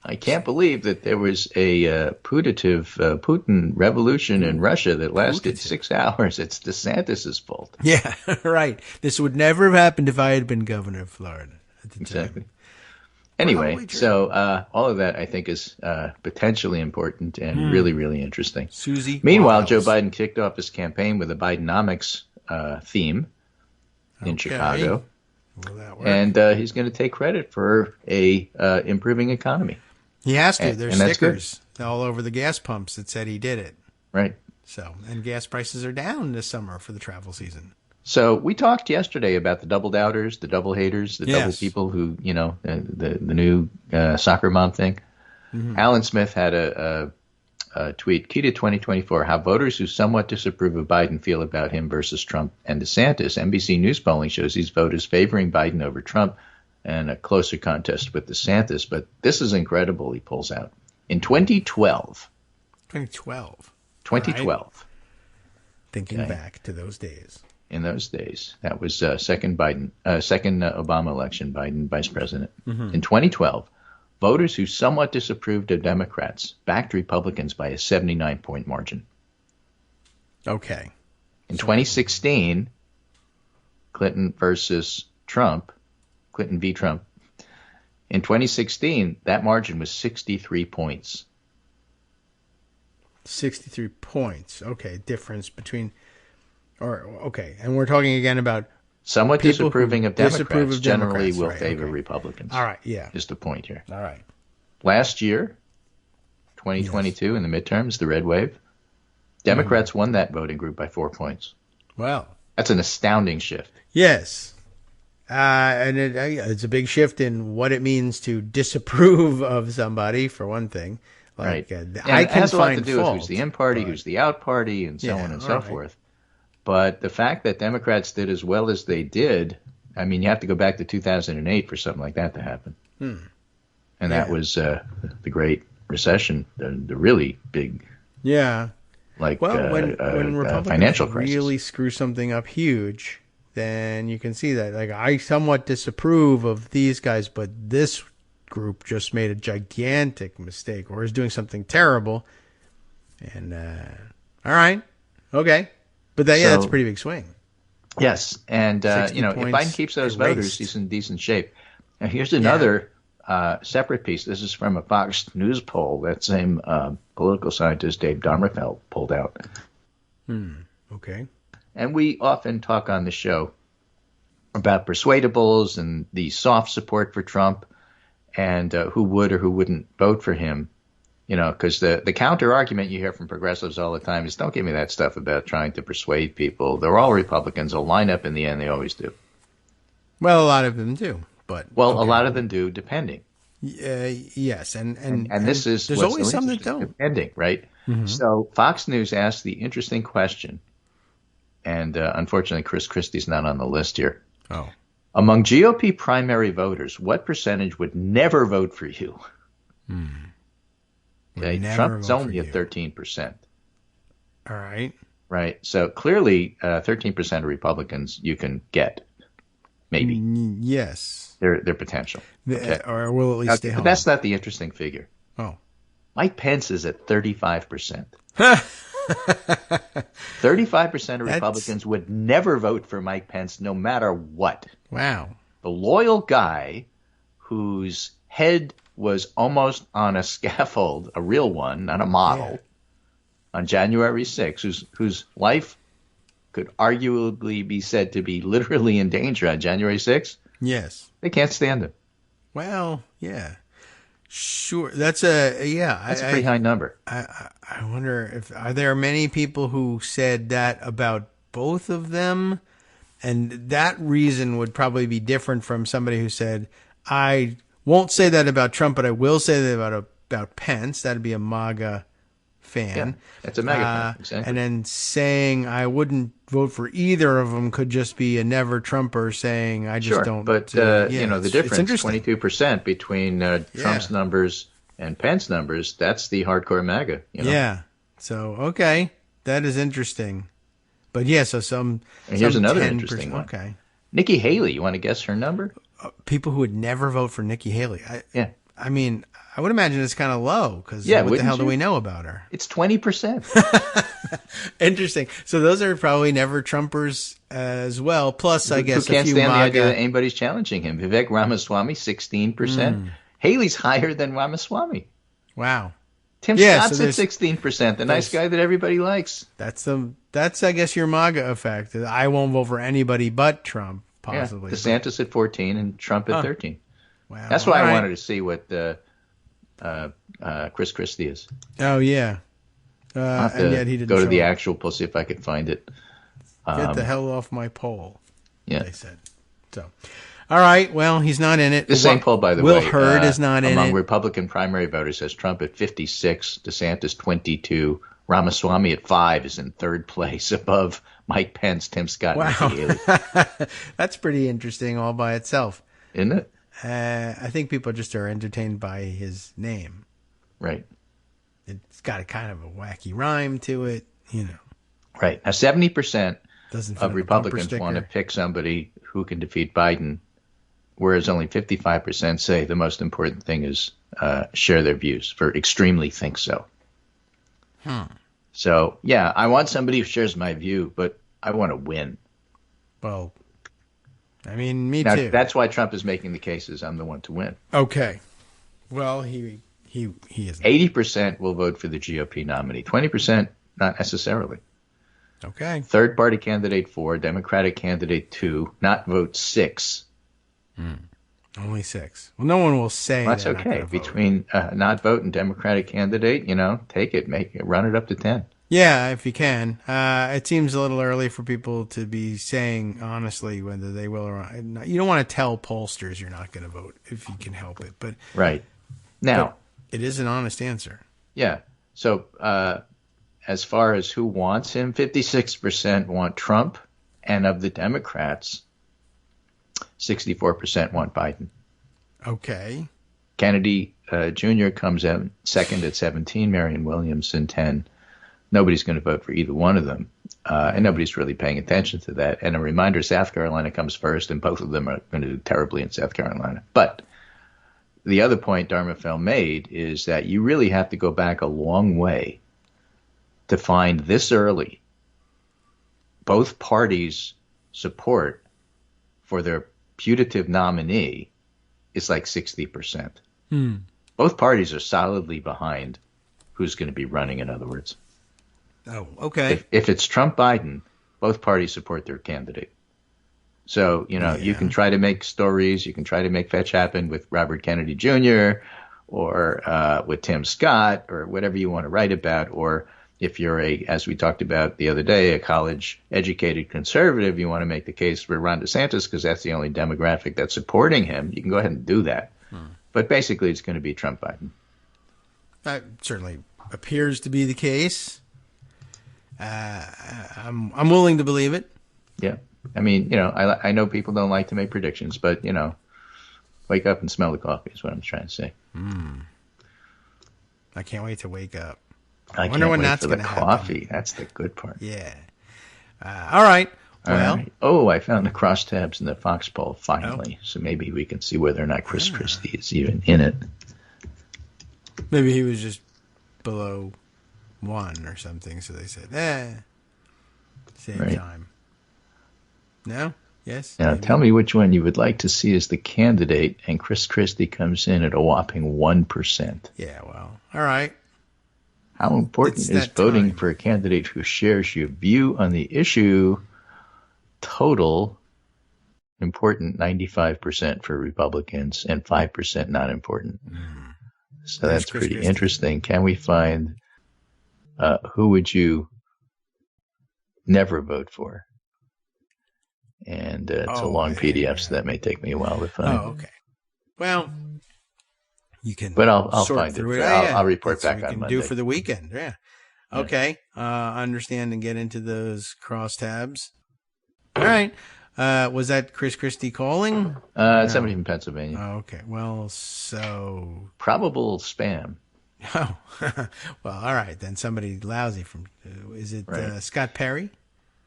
I can't believe that there was a putative Putin revolution in Russia that lasted 6 hours. It's DeSantis' fault. Yeah, right. This would never have happened if I had been governor of Florida at the Exactly. time. Anyway, so all of that I think is potentially important and really, really interesting. Susie Meanwhile, Wiles. Joe Biden kicked off his campaign with a Bidenomics theme in Chicago. Will that work? And he's going to take credit for a improving economy. He has to. There's and stickers all over the gas pumps that said he did it. Right. So, and gas prices are down this summer for the travel season. So we talked yesterday about the double doubters, the double haters, the double people who, the new soccer mom thing. Mm-hmm. Alan Smith had a tweet, key to 2024, how voters who somewhat disapprove of Biden feel about him versus Trump and DeSantis. NBC News polling shows these voters favoring Biden over Trump and a closer contest with DeSantis. But this is incredible, he pulls out. In 2012. 2012. Thinking back to those days. In those days. That was second Obama election, Biden vice president. Mm-hmm. In 2012, voters who somewhat disapproved of Democrats backed Republicans by a 79-point margin. Okay. In 2016, Clinton versus Trump, Clinton v. Trump. In 2016, that margin was 63 points. 63 points. Okay, difference between... and we're talking again about somewhat disapproving of Democrats, disapprove of generally Democrats, will right, favor okay. Republicans. All right, yeah. Is the point here. All right. Last year, 2022, in the midterms, the red wave, Democrats won that voting group by 4 points. Wow. That's an astounding shift. Yes. And it's a big shift in what it means to disapprove of somebody, for one thing. Like, right. I can it has a lot to find do with fault, who's the in party, who's the out party, and so on and so forth. But the fact that Democrats did as well as they did, I mean, you have to go back to 2008 for something like that to happen. And that was the Great Recession, the really big, when Republicans financial crisis. really screw something up huge, then you can see that. Like, I somewhat disapprove of these guys, but this group just made a gigantic mistake or is doing something terrible. And all right, okay. But that's a pretty big swing. Yes, and if Biden keeps those voters, he's in decent shape. Now, here's another separate piece. This is from a Fox News poll that same political scientist Dave Darmerfeld pulled out. Okay. And we often talk on the show about persuadables and the soft support for Trump and who would or who wouldn't vote for him. Because the counter argument you hear from progressives all the time is, don't give me that stuff about trying to persuade people. They're all Republicans. They'll line up in the end. They always do. Well, a lot of them do, but a lot of them do, depending. Yes, and this is there's always some that don't. Depending, right? Mm-hmm. So Fox News asked the interesting question, and unfortunately, Chris Christie's not on the list here. Oh, among GOP primary voters, what percentage would never vote for you? Okay, Trump's only at 13%. All right. Right. So clearly, 13% of Republicans you can get, maybe. Yes. Their potential. Okay. Or will at least stay home. But that's not the interesting figure. Oh. Mike Pence is at 35%. 35% of Republicans would never vote for Mike Pence no matter what. Wow. The loyal guy whose head was almost on a scaffold, a real one, not a model, on January 6th, whose life could arguably be said to be literally in danger on January 6th. Yes. They can't stand him. Well, yeah. Sure. That's a pretty high number. I wonder are there many people who said that about both of them? And that reason would probably be different from somebody who said, I won't say that about Trump, but I will say that about Pence. That'd be a MAGA fan. Yeah, that's a MAGA fan, exactly. And then saying I wouldn't vote for either of them could just be a never Trumper saying I just don't. But the difference, 22% between Trump's numbers and Pence numbers, that's the hardcore MAGA. Yeah. So, okay. That is interesting. But so some. And here's another interesting one. Okay. Nikki Haley, you want to guess her number? People who would never vote for Nikki Haley. I mean, I would imagine it's kind of low because what the hell do we know about her? It's 20%. Interesting. So those are probably never Trumpers as well. Plus, I guess who can't a few stand MAGA. the idea that anybody's challenging him. Vivek Ramaswamy, 16%. Haley's higher than Ramaswamy. Wow. Tim Scott's at 16%. The nice guy that everybody likes. That's I guess your MAGA effect. I won't vote for anybody but Trump. Possibly. DeSantis at 14 and Trump at 13. Wow. That's why I wanted to see what Chris Christie is. Oh, yeah. And yet he didn't go to the up. actual poll, see if I could find it. Get the hell off my poll, they said. So, all right, well, he's not in it. The same poll, by the way. Will Hurd is not in it. Among Republican primary voters says Trump at 56, DeSantis 22, Ramaswamy at 5 is in third place above Mike Pence, Tim Scott, and Nikki Haley. That's pretty interesting all by itself. Isn't it? I think people just are entertained by his name. Right. It's got a kind of a wacky rhyme to it, Right. Now, 70% Doesn't of Republicans want to pick somebody who can defeat Biden, whereas only 55% say the most important thing is share their views, for extremely think so. So, I want somebody who shares my view, but I want to win. Well, I mean, me too. That's why Trump is making the cases I'm the one to win. Okay. Well, he is. 80% will vote for the GOP nominee. 20% not necessarily. Okay. Third party candidate 4, Democratic candidate 2, not vote 6. Only 6. Well, no one will say that's okay. Between not vote and Democratic candidate, take it, run it up to 10. Yeah, if you can. It seems a little early for people to be saying honestly whether they will or not. You don't want to tell pollsters you're not going to vote if you can help it. But right now, it is an honest answer. Yeah. So as far as who wants him, 56% want Trump, and of the Democrats, 64% want Biden. Okay. Kennedy Jr. comes in second at 17, Marianne Williamson 10. Nobody's going to vote for either one of them, and nobody's really paying attention to that. And a reminder, South Carolina comes first, and both of them are going to do terribly in South Carolina. But the other point Darmafel made is that you really have to go back a long way to find this early both parties' support for their putative nominee is like 60%. Both parties are solidly behind who's going to be running, in other words. Oh, okay. If it's Trump-Biden, both parties support their candidate. So, you can try to make stories, you can try to make fetch happen with Robert Kennedy Jr. or with Tim Scott or whatever you want to write about. Or if you're as we talked about the other day, a college-educated conservative, you want to make the case for Ron DeSantis because that's the only demographic that's supporting him. You can go ahead and do that. But basically, it's going to be Trump-Biden. That certainly appears to be the case. I'm willing to believe it. Yeah. I mean, I know people don't like to make predictions, but, wake up and smell the coffee is what I'm trying to say. I can't wait to wake up. I wonder when that's going to happen. Coffee. That's the good part. Yeah. All right. Well. All right. Oh, I found the crosstabs in the Fox poll finally. So maybe we can see whether or not Chris Christie is even in it. Maybe he was just below 1 or something. So they said, same time. No? Yes? Now, tell me which one you would like to see as the candidate, and Chris Christie comes in at a whopping 1%. Yeah, well, all right. How important is voting for a candidate who shares your view on the issue? Total important 95% for Republicans and 5% not important. So that's pretty interesting. Can we find who would you never vote for? And it's a long PDF, so that may take me a while to find. Oh, okay. Well, you can. But I'll find it. I'll report back on Monday. Do for the weekend. Yeah. Okay. Understand and get into those crosstabs. All right. Was that Chris Christie calling? Somebody from Pennsylvania. Oh, okay. Well, so probable spam. Oh, well, all right then. Somebody lousy from. Is it Scott Perry?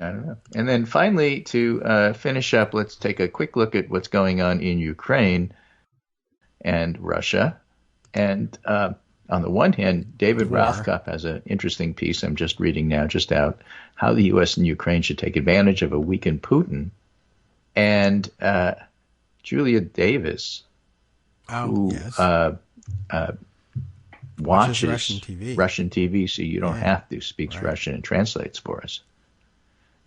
I don't know. And then finally, to finish up, let's take a quick look at what's going on in Ukraine and Russia. And on the one hand, David Rothkopf has an interesting piece I'm just reading now, just out, how the U.S. and Ukraine should take advantage of a weakened Putin. And Julia Davis, who watches Russian TV, so you don't have to, speaks Russian and translates for us.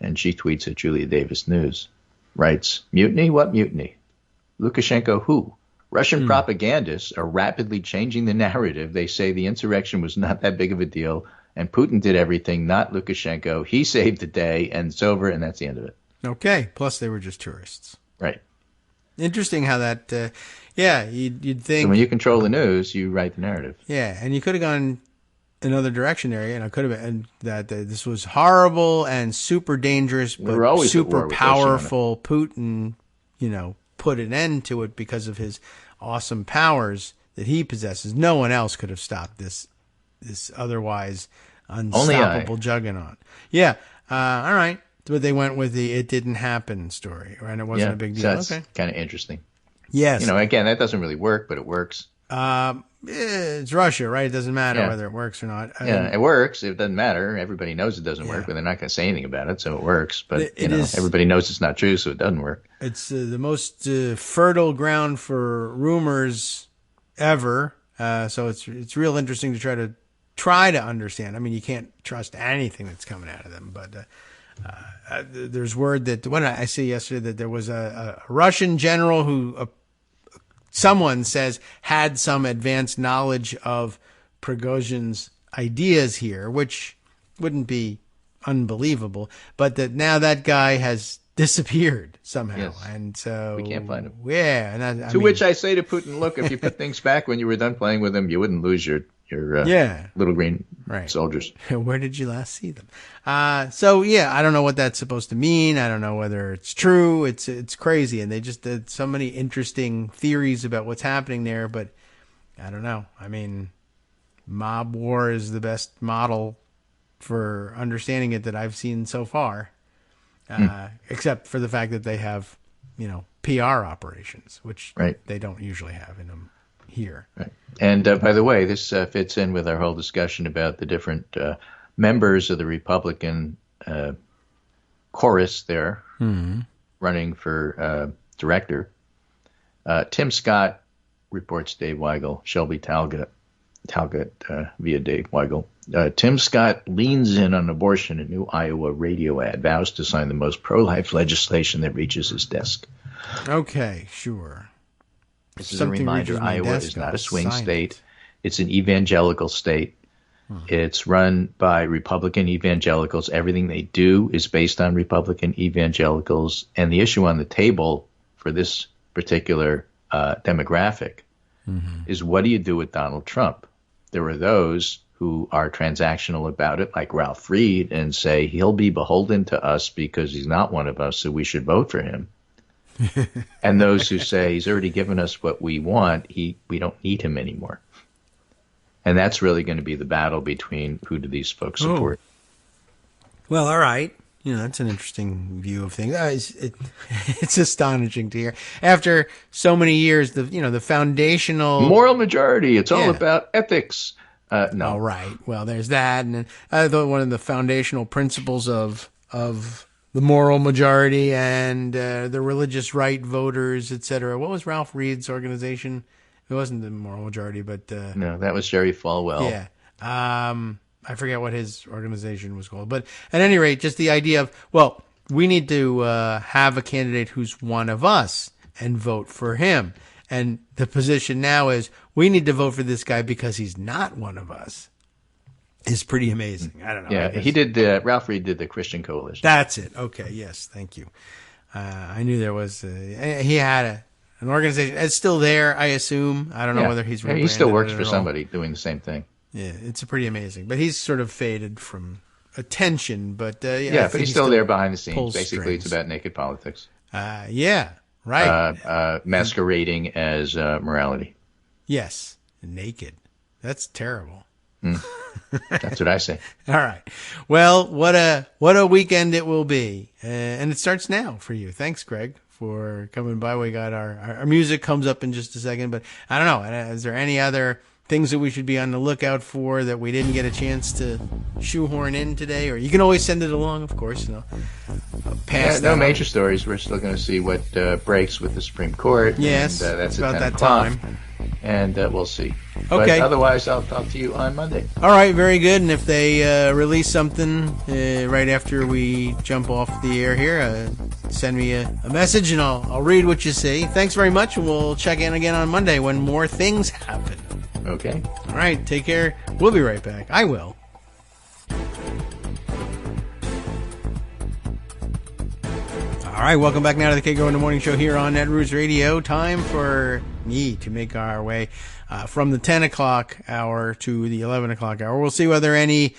And she tweets at Julia Davis News, writes, "Mutiny? What mutiny? Lukashenko who? Russian propagandists are rapidly changing the narrative. They say the insurrection was not that big of a deal, and Putin did everything, not Lukashenko. He saved the day, and it's over, and that's the end of it." Okay. Plus, they were just tourists. Right. Interesting how that, you'd think. So when you control the news, you write the narrative. Yeah, and you could have gone another direction there, and I could have, and that this was horrible and super dangerous, but super powerful. Putin, put an end to it because of his awesome powers that he possesses. No one else could have stopped this otherwise unstoppable juggernaut. Yeah. All right. But they went with the "it didn't happen" story, right? It wasn't a big deal. So that's kind of interesting. Yes. Again, that doesn't really work, but it works. It's Russia, right? It doesn't matter whether it works or not. It works. It doesn't matter. Everybody knows it doesn't work, but they're not going to say anything about it, so it works. But everybody knows it's not true, so it doesn't work. It's the most fertile ground for rumors ever. So it's real interesting to try to understand. I mean, you can't trust anything that's coming out of them, but there's word that what I see yesterday that there was a Russian general who. Someone says had some advanced knowledge of Prigozhin's ideas here, which wouldn't be unbelievable, but that now that guy has disappeared somehow, and so we can't find him. Yeah, and to which I say to Putin, look, if you put things back when you were done playing with them, you wouldn't lose your little green soldiers. Where did you last see them? I don't know what that's supposed to mean. I don't know whether it's true. It's crazy, and they just did so many interesting theories about what's happening there. But I don't know. I mean, mob war is the best model for understanding it that I've seen so far, except for the fact that they have, PR operations, which they don't usually have in them here. Right. And by the way, this fits in with our whole discussion about the different members of the Republican chorus there running for director. Tim Scott reports Dave Weigel, Shelby Talga, Talcott via Dave Weigel. Tim Scott leans in on abortion in new Iowa radio ad, vows to sign the most pro-life legislation that reaches his desk. Okay, sure. This is a reminder, Iowa is not a swing state. It's an evangelical state. It's run by Republican evangelicals. Everything they do is based on Republican evangelicals. And the issue on the table for this particular demographic is, what do you do with Donald Trump? There are those who are transactional about it, like Ralph Reed, and say he'll be beholden to us because he's not one of us, so we should vote for him. And those who say he's already given us what we want, we don't need him anymore. And that's really going to be the battle between who do these folks support. Well, all right. That's an interesting view of things. It's astonishing to hear. After so many years, the foundational moral majority. It's all about ethics. No. All right. Well, there's that, and then one of the foundational principles of the moral majority and the religious right voters, etc. What was Ralph Reed's organization? It wasn't the moral majority, but no, that was Jerry Falwell. Yeah. I forget what his organization was called. But at any rate, just the idea of, well, we need to have a candidate who's one of us and vote for him. And the position now is, we need to vote for this guy because he's not one of us. Is pretty amazing. I don't know. Yeah, he did. Ralph Reed did the Christian Coalition. That's it. Okay. Yes. Thank you. I knew there was. He had an organization. It's still there, I assume. I don't know whether he's. He still works for somebody doing the same thing. Yeah, it's pretty amazing. But he's sort of faded from attention. But but he's still there behind the scenes. Basically, it's about naked politics. Yeah. Right. Masquerading as morality. Yes. Naked. That's terrible. That's what I say. All right. Well, what a weekend it will be. And it starts now for you. Thanks, Greg, for coming by. We got our music comes up in just a second, but I don't know. Is there any other things that we should be on the lookout for that we didn't get a chance to shoehorn in today? Or you can always send it along, of course. I'll pass no major stories. We're still going to see what breaks with the Supreme Court. Yes, and, that's about at 10 that o'clock. time. And we'll see. Okay. But otherwise, I'll talk to you on Monday. All right, very good. And if they release something right after we jump off the air here, send me a message and I'll read what you say. Thanks very much, and we'll check in again on Monday when more things happen. Okay. All right, take care. We'll be right back. I will. All right, welcome back now to the Kagro in the Morning Show here on Netroots Radio. Time for me to make our way from the 10 o'clock hour to the 11 o'clock hour. We'll see whether any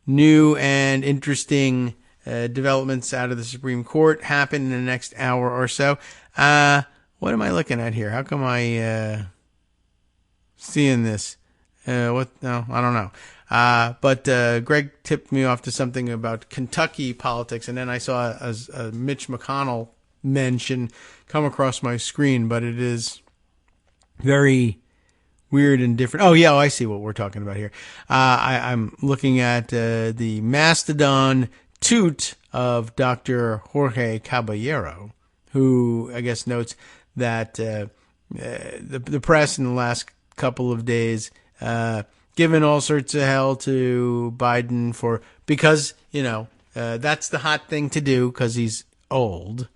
new and interesting developments out of the Supreme Court happen in the next hour or so. What am I looking at here? How come I seeing this? What? No, I don't know. But Greg tipped me off to something about Kentucky politics, and then I saw a Mitch McConnell mention come across my screen, but it is very weird and different. Oh, yeah, I see what we're talking about here. I'm looking at the mastodon toot of Dr. Jorge Caballero, who I guess notes that the press in the last couple of days given all sorts of hell to Biden because that's the hot thing to do because he's old.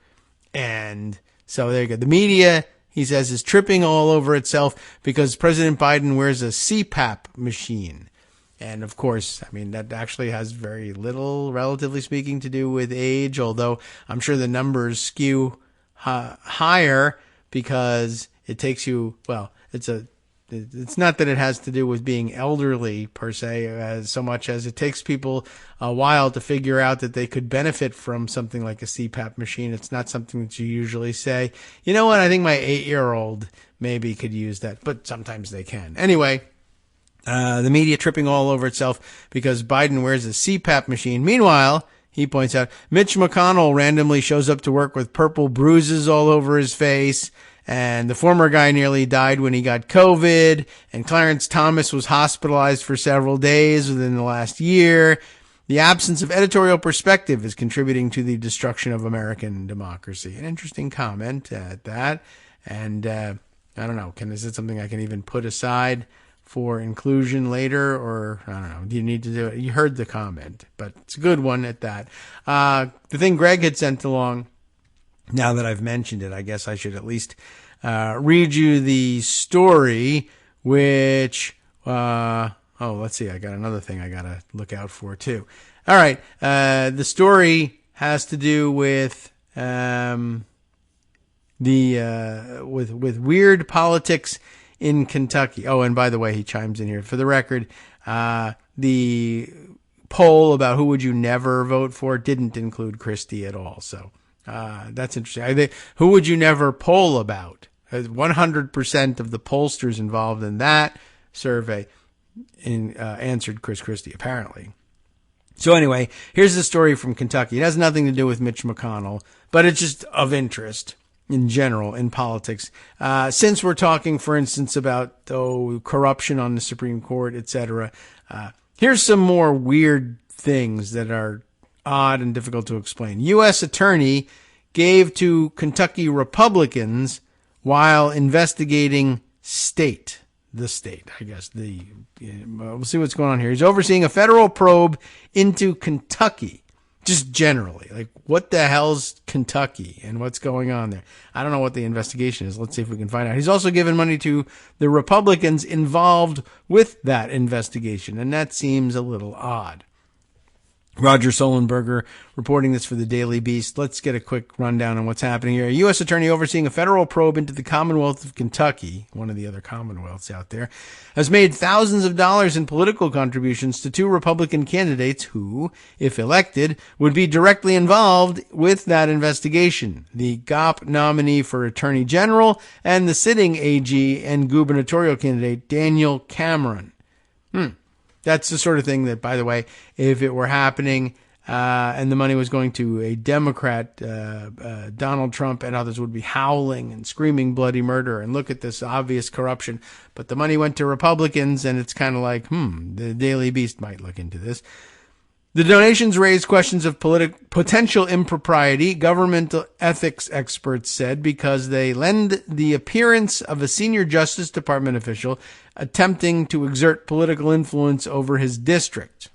And so there you go. The media, he says, is tripping all over itself because President Biden wears a CPAP machine. And of course, I mean, that actually has very little, relatively speaking, to do with age, although I'm sure the numbers skew higher because it takes you, it's not that it has to do with being elderly per se, as so much as it takes people a while to figure out that they could benefit from something like a CPAP machine. It's not something that you usually say, you know what, I think my 8-year-old maybe could use that, but sometimes they can. Anyway, the media tripping all over itself because Biden wears a CPAP machine. Meanwhile, he points out, Mitch McConnell randomly shows up to work with purple bruises all over his face. And the former guy nearly died when he got COVID. And Clarence Thomas was hospitalized for several days within the last year. The absence of editorial perspective is contributing to the destruction of American democracy. An interesting comment at that. And I don't know, is it something I can even put aside for inclusion later, or I don't know, do you need to do it? You heard the comment, but it's a good one at that. The thing Greg had sent along, now that I've mentioned it, I guess I should at least read you the story, which, let's see, I got another thing I got to look out for too. All right, the story has to do with with weird politics in Kentucky. Oh, and by the way, he chimes in here. For the record, the poll about who would you never vote for didn't include Christie at all. So that's interesting. Who would you never poll about? 100% of the pollsters involved in that survey answered Chris Christie, apparently. So anyway, here's the story from Kentucky. It has nothing to do with Mitch McConnell, but it's just of interest in general in politics. Since we're talking, for instance, about corruption on the Supreme Court, etc., here's some more weird things that are odd and difficult to explain. U.S. attorney gave to Kentucky Republicans while investigating the state, I guess. We'll see what's going on here. He's overseeing a federal probe into Kentucky, just generally. Like, what the hell's Kentucky and what's going on there? I don't know what the investigation is. Let's see if we can find out. He's also given money to the Republicans involved with that investigation, and that seems a little odd. Roger Solenberger reporting this for the Daily Beast. Let's get a quick rundown on what's happening here. A U.S. attorney overseeing a federal probe into the Commonwealth of Kentucky, one of the other Commonwealths out there, has made thousands of dollars in political contributions to two Republican candidates who, if elected, would be directly involved with that investigation. The GOP nominee for Attorney General and the sitting AG and gubernatorial candidate Daniel Cameron. That's the sort of thing that, by the way, if it were happening and the money was going to a Democrat, Donald Trump and others would be howling and screaming bloody murder and look at this obvious corruption. But the money went to Republicans, and it's kind of like, the Daily Beast might look into this. The donations raised questions of potential impropriety, governmental ethics experts said, because they lend the appearance of a senior Justice Department official attempting to exert political influence over his district.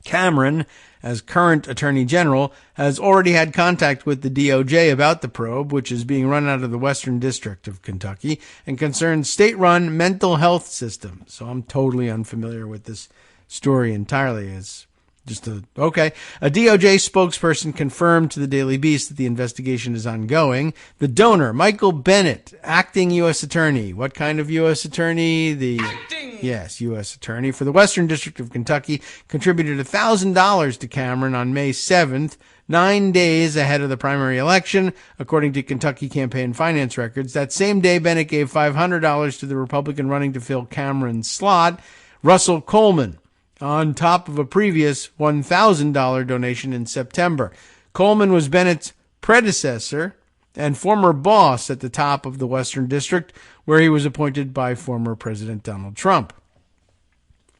Cameron, as current Attorney General, has already had contact with the DOJ about the probe, which is being run out of the Western District of Kentucky and concerns state-run mental health systems. So I'm totally unfamiliar with this story entirely. It's just a DOJ spokesperson confirmed to the Daily Beast that the investigation is ongoing. The donor, Michael Bennett, acting U.S. attorney. What kind of U.S. attorney? Acting! Yes, U.S. attorney for the Western District of Kentucky, contributed $1,000 to Cameron on May 7th, 9 days ahead of the primary election, according to Kentucky campaign finance records. That same day, Bennett gave $500 to the Republican running to fill Cameron's slot, Russell Coleman, on top of a previous $1,000 donation in September. Coleman was Bennett's predecessor and former boss at the top of the Western District, where he was appointed by former President Donald Trump.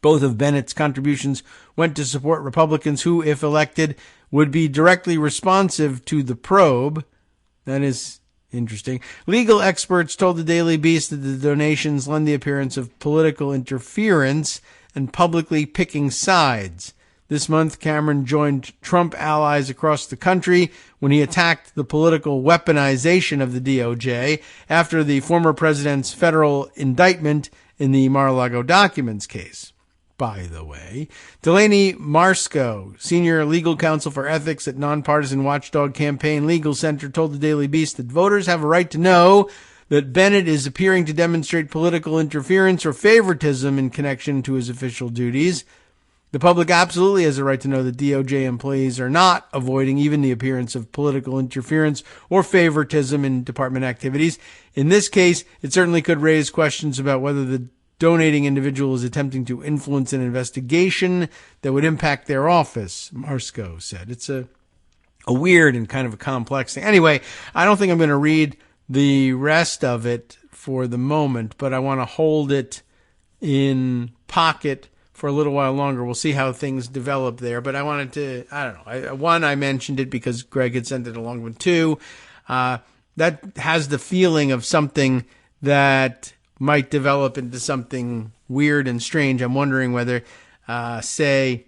Both of Bennett's contributions went to support Republicans who, if elected, would be directly responsive to the probe. That is interesting. Legal experts told the Daily Beast that the donations lend the appearance of political interference and publicly picking sides. This month, Cameron joined Trump allies across the country when he attacked the political weaponization of the DOJ after the former president's federal indictment in the Mar-a-Lago documents case. By the way, Delaney Marsko, senior legal counsel for ethics at nonpartisan watchdog Campaign Legal Center, told the Daily Beast that voters have a right to know that Bennett is appearing to demonstrate political interference or favoritism in connection to his official duties. The public absolutely has a right to know that DOJ employees are not avoiding even the appearance of political interference or favoritism in department activities. In this case, it certainly could raise questions about whether the donating individual is attempting to influence an investigation that would impact their office, Marsko said. It's a weird and kind of a complex thing. Anyway, I don't think I'm going to read the rest of it for the moment, but I want to hold it in pocket for a little while longer. We'll see how things develop there, but I wanted to, I mentioned it because Greg had sent it along with two. That has the feeling of something that might develop into something weird and strange. I'm wondering whether, say,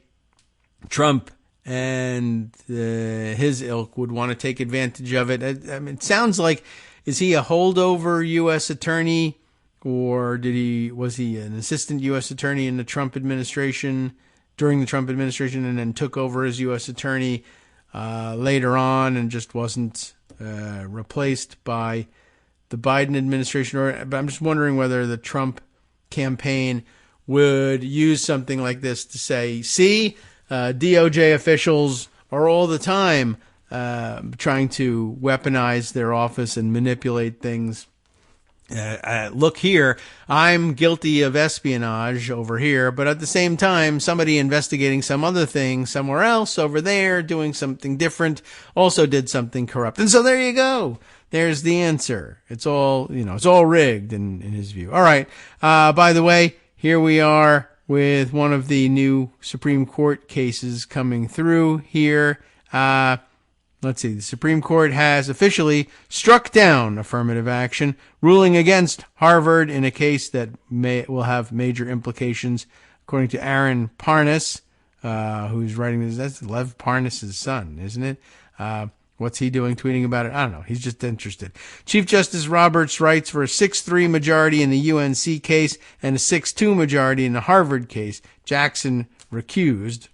Trump and his ilk would want to take advantage of it. I mean, it sounds like, is he a holdover U.S. attorney, or was he an assistant U.S. attorney in the Trump administration, during the Trump administration, and then took over as U.S. attorney later on and just wasn't replaced by the Biden administration? But I'm just wondering whether the Trump campaign would use something like this to say, see, DOJ officials are all the time trying to weaponize their office and manipulate things. Look here, I'm guilty of espionage over here, but at the same time, somebody investigating some other thing somewhere else over there, doing something different, also did something corrupt. And so there you go. There's the answer. It's all, it's all rigged in his view. All right. By the way, here we are with one of the new Supreme Court cases coming through here. Let's see. The Supreme Court has officially struck down affirmative action, ruling against Harvard in a case that will have major implications, according to Aaron Parnas, who's writing this. That's Lev Parnas' son, isn't it? What's he doing tweeting about it? I don't know. He's just interested. Chief Justice Roberts writes for a 6-3 majority in the UNC case and a 6-2 majority in the Harvard case. Jackson recused.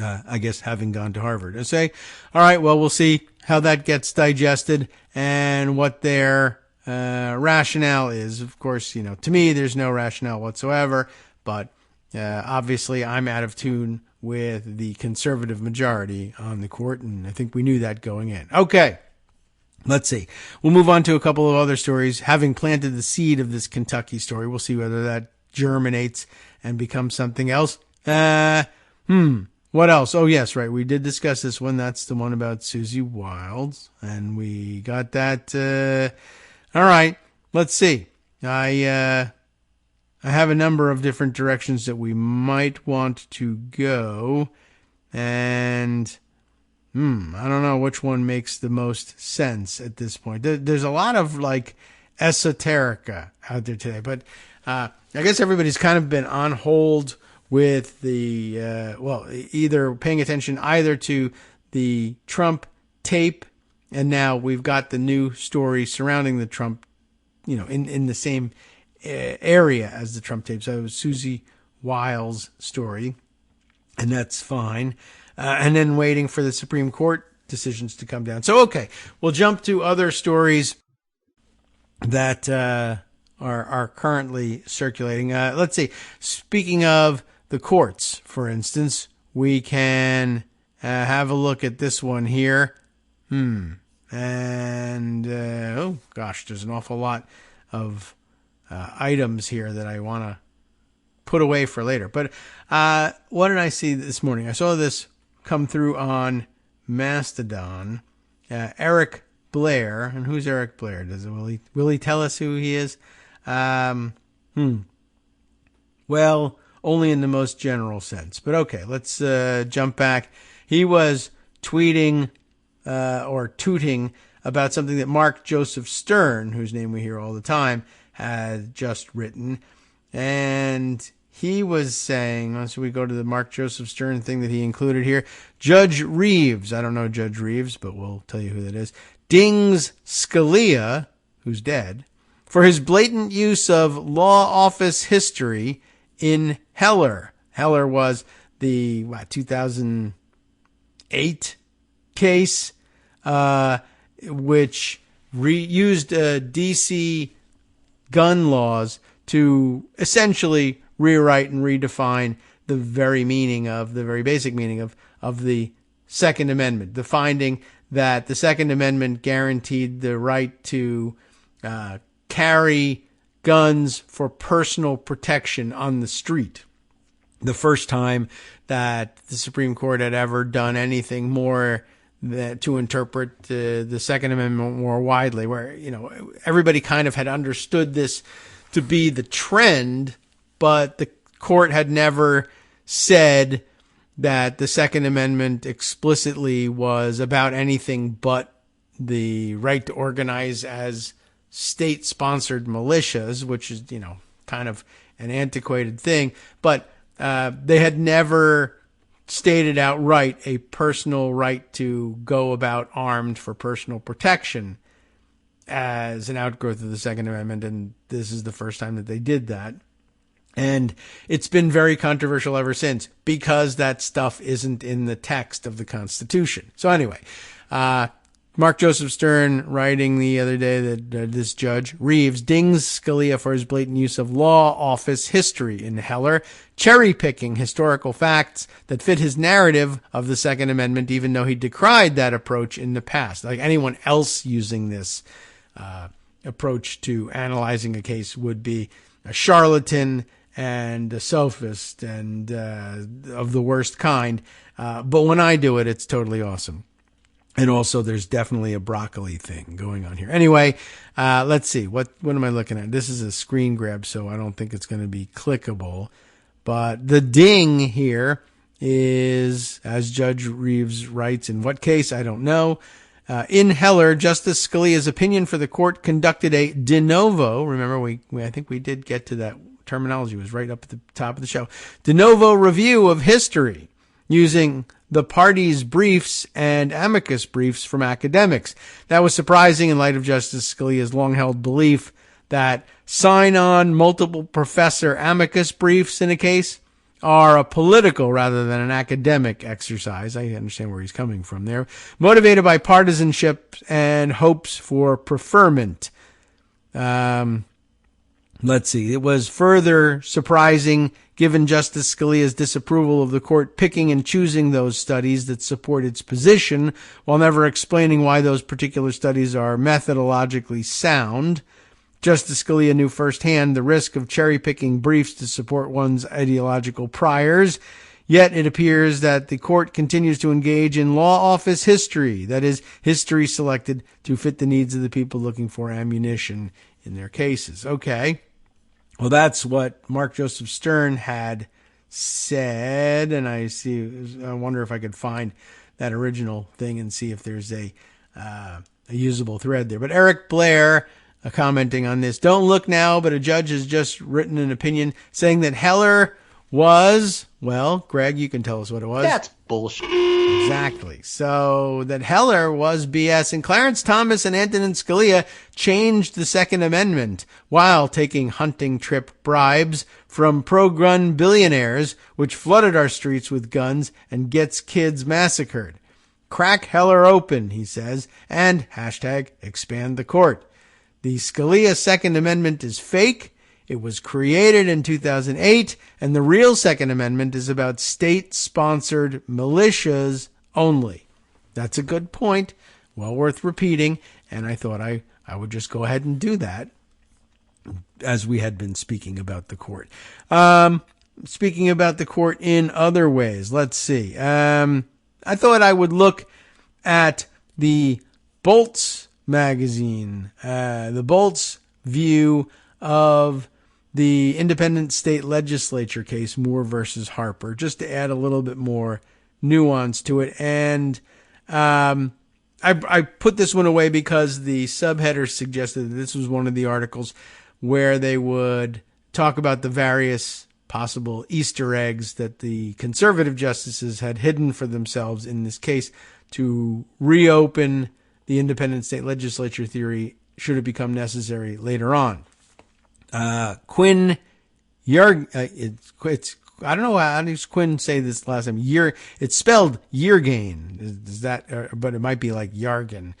I guess having gone to Harvard. I say, all right, well, we'll see how that gets digested and what their rationale is. Of course, to me, there's no rationale whatsoever, but obviously I'm out of tune with the conservative majority on the court, and I think we knew that going in. Okay, let's see. We'll move on to a couple of other stories. Having planted the seed of this Kentucky story, we'll see whether that germinates and becomes something else. What else? Oh, yes, right. We did discuss this one. That's the one about Susie Wiles, and we got that. All right, let's see. I have a number of different directions that we might want to go, and I don't know which one makes the most sense at this point. There's a lot of esoterica out there today, but I guess everybody's kind of been on hold with the, either paying attention either to the Trump tape, and now we've got the new story surrounding the Trump, in the same area as the Trump tape. So it was Susie Wiles' story, and that's fine. And then waiting for the Supreme Court decisions to come down. So, okay, we'll jump to other stories that are currently circulating. Let's see. Speaking of the courts, for instance, we can have a look at this one here. And, oh gosh, there's an awful lot of items here that I want to put away for later. But what did I see this morning? I saw this come through on Mastodon. Eric Blair, and who's Eric Blair? Will he tell us who he is? Well, only in the most general sense. But okay, let's jump back. He was tweeting or tooting about something that Mark Joseph Stern, whose name we hear all the time, had just written. And he was saying, so we go to the Mark Joseph Stern thing that he included here. Judge Reeves, I don't know Judge Reeves, but we'll tell you who that is, dings Scalia, who's dead, for his blatant use of law office history in Heller. Heller was the 2008 case, which used D.C. gun laws to essentially rewrite and redefine the very basic meaning of the Second Amendment. The finding that the Second Amendment guaranteed the right to carry guns for personal protection on the street. The first time that the Supreme Court had ever done anything more to interpret the Second Amendment more widely, where, everybody kind of had understood this to be the trend, but the court had never said that the Second Amendment explicitly was about anything but the right to organize as state-sponsored militias, which is, kind of an antiquated thing, but they had never stated outright a personal right to go about armed for personal protection as an outgrowth of the Second Amendment, and this is the first time that they did that. And it's been very controversial ever since because that stuff isn't in the text of the Constitution. So anyway, Mark Joseph Stern writing the other day that this Judge Reeves dings Scalia for his blatant use of law office history in Heller, cherry-picking historical facts that fit his narrative of the Second Amendment, even though he decried that approach in the past. Like anyone else using this approach to analyzing a case would be a charlatan and a sophist and of the worst kind. But when I do it, it's totally awesome. And also, there's definitely a broccoli thing going on here. Anyway, let's see. What am I looking at? This is a screen grab, so I don't think it's going to be clickable. But the ding here is, as Judge Reeves writes, in what case, I don't know. In Heller, Justice Scalia's opinion for the court conducted a de novo. Remember, I think we did get to that terminology. It was right up at the top of the show. De novo review of history using the parties' briefs and amicus briefs from academics. That was surprising in light of Justice Scalia's long-held belief that sign-on multiple professor amicus briefs in a case are a political rather than an academic exercise. I understand where he's coming from there. Motivated by partisanship and hopes for preferment. Let's see. It was further surprising given Justice Scalia's disapproval of the court picking and choosing those studies that support its position while never explaining why those particular studies are methodologically sound. Justice Scalia knew firsthand the risk of cherry-picking briefs to support one's ideological priors, yet it appears that the court continues to engage in law office history, that is, history selected to fit the needs of the people looking for ammunition in their cases. Okay. Well, that's what Mark Joseph Stern had said, and I wonder if I could find that original thing and see if there's a usable thread there. But Eric Blair, commenting on this, don't look now, but a judge has just written an opinion saying that Heller was, well, Greg, you can tell us what it was. That's bullshit. Exactly. So that Heller was BS, and Clarence Thomas and Antonin Scalia changed the Second Amendment while taking hunting trip bribes from pro-gun billionaires, which flooded our streets with guns and gets kids massacred. Crack Heller open, he says, and #expand the court. The Scalia Second Amendment is fake. It was created in 2008, and the real Second Amendment is about state-sponsored militias only. That's a good point, well worth repeating, and I thought I would just go ahead and do that, as we had been speaking about the court. Speaking about the court in other ways, let's see. I thought I would look at the Bolt's magazine, the Bolt's view of the independent state legislature case, Moore versus Harper, just to add a little bit more nuance to it. And I put this one away because the subheader suggested that this was one of the articles where they would talk about the various possible Easter eggs that the conservative justices had hidden for themselves in this case to reopen the independent state legislature theory should it become necessary later on. Quinn it's I don't know how does Quinn say this last time. It's spelled Yergain. Is that? But it might be like Yargan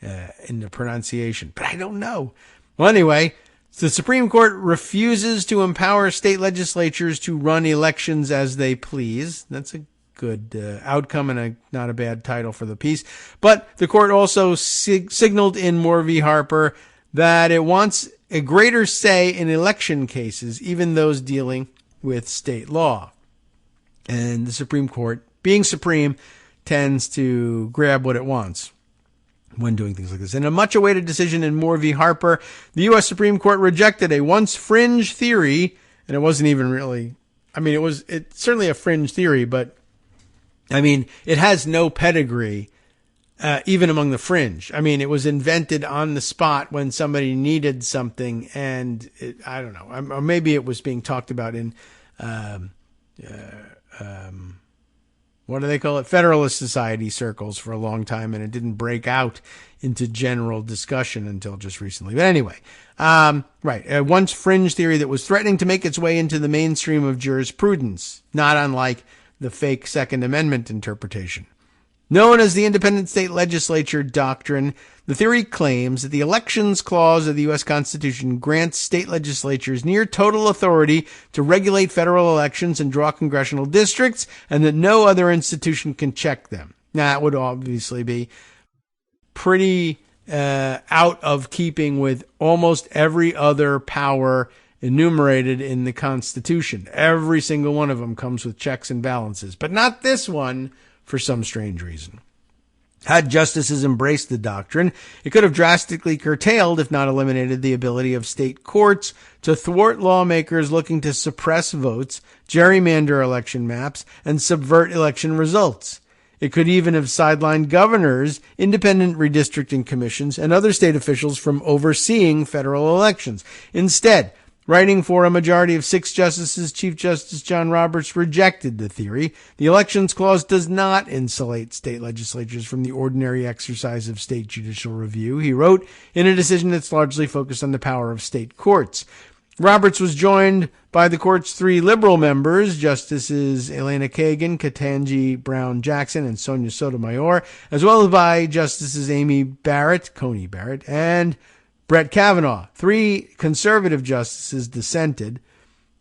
in the pronunciation. But I don't know. Well, anyway, the Supreme Court refuses to empower state legislatures to run elections as they please. That's a good outcome and not a bad title for the piece. But the court also signaled in Moore v. Harper that it wants a greater say in election cases, even those dealing with state law. And the Supreme Court, being supreme, tends to grab what it wants when doing things like this. In a much-awaited decision in Moore v. Harper, the U.S. Supreme Court rejected a once fringe theory, and it wasn't even really, it's certainly a fringe theory, but, it has no pedigree even among the fringe. I mean, it was invented on the spot when somebody needed something, and I don't know, or maybe it was being talked about in, what do they call it? Federalist Society circles for a long time, and it didn't break out into general discussion until just recently. But anyway, right. Once fringe theory that was threatening to make its way into the mainstream of jurisprudence, not unlike the fake Second Amendment interpretation. Known as the independent state legislature doctrine, the theory claims that the Elections Clause of the U.S. Constitution grants state legislatures near total authority to regulate federal elections and draw congressional districts, and that no other institution can check them. Now, that would obviously be pretty out of keeping with almost every other power enumerated in the Constitution. Every single one of them comes with checks and balances, but not this one for some strange reason. Had justices embraced the doctrine, it could have drastically curtailed, if not eliminated, the ability of state courts to thwart lawmakers looking to suppress votes, gerrymander election maps, and subvert election results. It could even have sidelined governors, independent redistricting commissions, and other state officials from overseeing federal elections. Instead, writing for a majority of 6 justices, Chief Justice John Roberts rejected the theory. The Elections Clause does not insulate state legislatures from the ordinary exercise of state judicial review, he wrote in a decision that's largely focused on the power of state courts. Roberts was joined by the court's 3 liberal members, Justices Elena Kagan, Ketanji Brown Jackson, and Sonia Sotomayor, as well as by Justices Coney Barrett, and Brett Kavanaugh. 3 conservative justices dissented.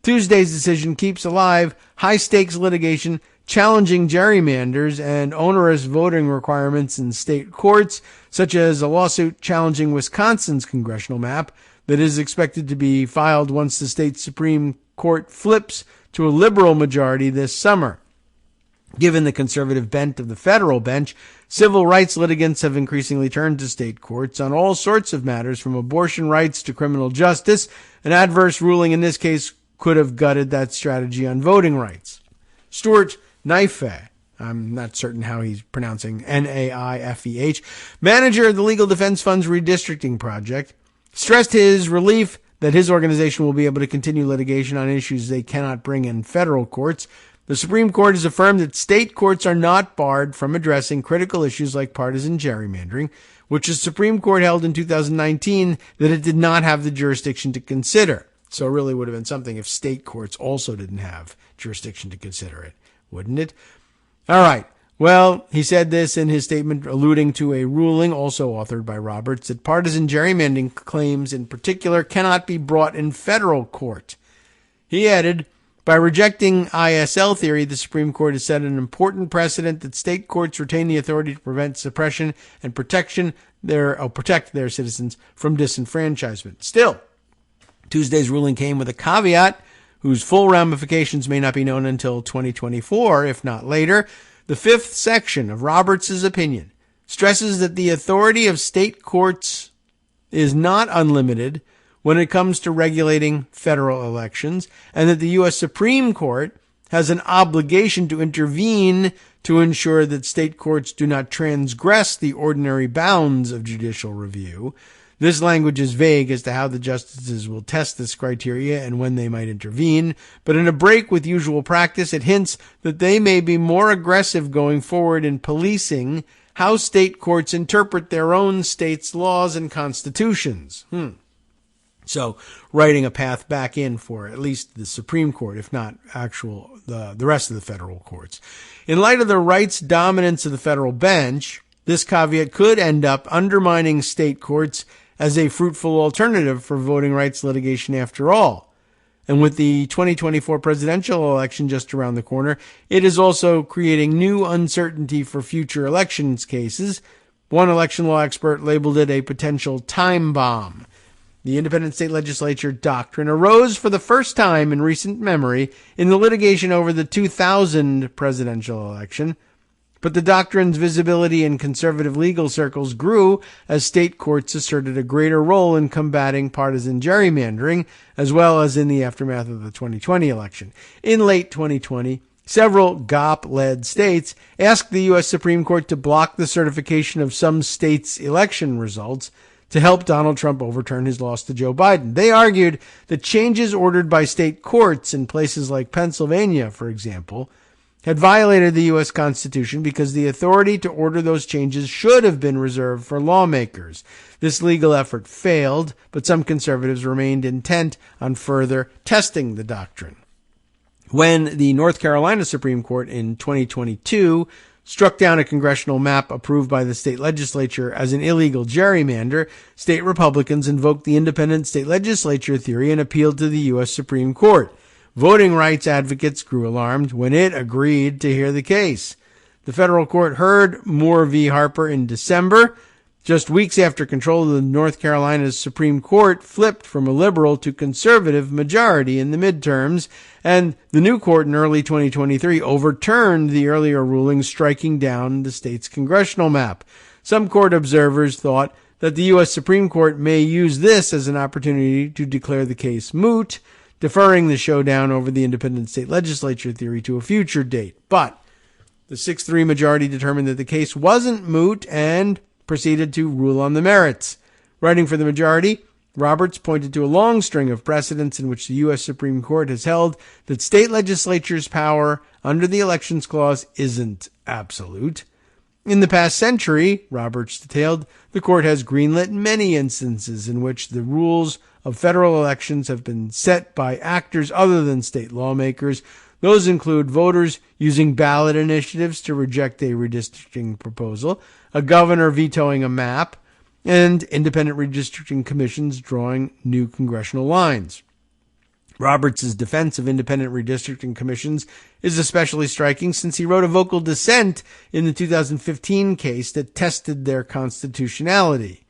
Tuesday's decision keeps alive high-stakes litigation challenging gerrymanders and onerous voting requirements in state courts, such as a lawsuit challenging Wisconsin's congressional map that is expected to be filed once the state Supreme Court flips to a liberal majority this summer. Given the conservative bent of the federal bench, civil rights litigants have increasingly turned to state courts on all sorts of matters, from abortion rights to criminal justice. An adverse ruling in this case could have gutted that strategy on voting rights. Stuart Naifeh, I'm not certain how he's pronouncing Naifeh, manager of the Legal Defense Fund's redistricting project, stressed his relief that his organization will be able to continue litigation on issues they cannot bring in federal courts. The Supreme Court has affirmed that state courts are not barred from addressing critical issues like partisan gerrymandering, which the Supreme Court held in 2019 that it did not have the jurisdiction to consider. So it really would have been something if state courts also didn't have jurisdiction to consider it, wouldn't it? All right. Well, he said this in his statement, alluding to a ruling also authored by Roberts that partisan gerrymandering claims in particular cannot be brought in federal court. He added, by rejecting ISL theory, the Supreme Court has set an important precedent that state courts retain the authority to prevent suppression and protect their citizens from disenfranchisement. Still, Tuesday's ruling came with a caveat whose full ramifications may not be known until 2024, if not later. The 5th section of Roberts' opinion stresses that the authority of state courts is not unlimited when it comes to regulating federal elections, and that the U.S. Supreme Court has an obligation to intervene to ensure that state courts do not transgress the ordinary bounds of judicial review. This language is vague as to how the justices will test this criteria and when they might intervene, but in a break with usual practice, it hints that they may be more aggressive going forward in policing how state courts interpret their own state's laws and constitutions. So writing a path back in for at least the Supreme Court, if not the rest of the federal courts. In light of the rights dominance of the federal bench, this caveat could end up undermining state courts as a fruitful alternative for voting rights litigation after all. And with the 2024 presidential election just around the corner, it is also creating new uncertainty for future elections cases. One election law expert labeled it a potential time bomb. The independent state legislature doctrine arose for the first time in recent memory in the litigation over the 2000 presidential election, but the doctrine's visibility in conservative legal circles grew as state courts asserted a greater role in combating partisan gerrymandering, as well as in the aftermath of the 2020 election. In late 2020, Several GOP-led states asked the U.S. Supreme Court to block the certification of some states' election results to help Donald Trump overturn his loss to Joe Biden. They argued that changes ordered by state courts in places like Pennsylvania, for example, had violated the U.S. Constitution because the authority to order those changes should have been reserved for lawmakers. This legal effort failed, but some conservatives remained intent on further testing the doctrine. When the North Carolina Supreme Court in 2022 struck down a congressional map approved by the state legislature as an illegal gerrymander, state Republicans invoked the independent state legislature theory and appealed to the U.S. Supreme Court. Voting rights advocates grew alarmed when it agreed to hear the case. The federal court heard Moore v. Harper in December, just weeks after control of the North Carolina's Supreme Court flipped from a liberal to conservative majority in the midterms, and the new court in early 2023 overturned the earlier ruling striking down the state's congressional map. Some court observers thought that the U.S. Supreme Court may use this as an opportunity to declare the case moot, deferring the showdown over the independent state legislature theory to a future date. But the 6-3 majority determined that the case wasn't moot and proceeded to rule on the merits. Writing for the majority, Roberts pointed to a long string of precedents in which the U.S. Supreme Court has held that state legislatures' power under the Elections Clause isn't absolute. In the past century, Roberts detailed, the court has greenlit many instances in which the rules of federal elections have been set by actors other than state lawmakers. Those include voters using ballot initiatives to reject a redistricting proposal, a governor vetoing a map, and independent redistricting commissions drawing new congressional lines. Roberts' defense of independent redistricting commissions is especially striking since he wrote a vocal dissent in the 2015 case that tested their constitutionality.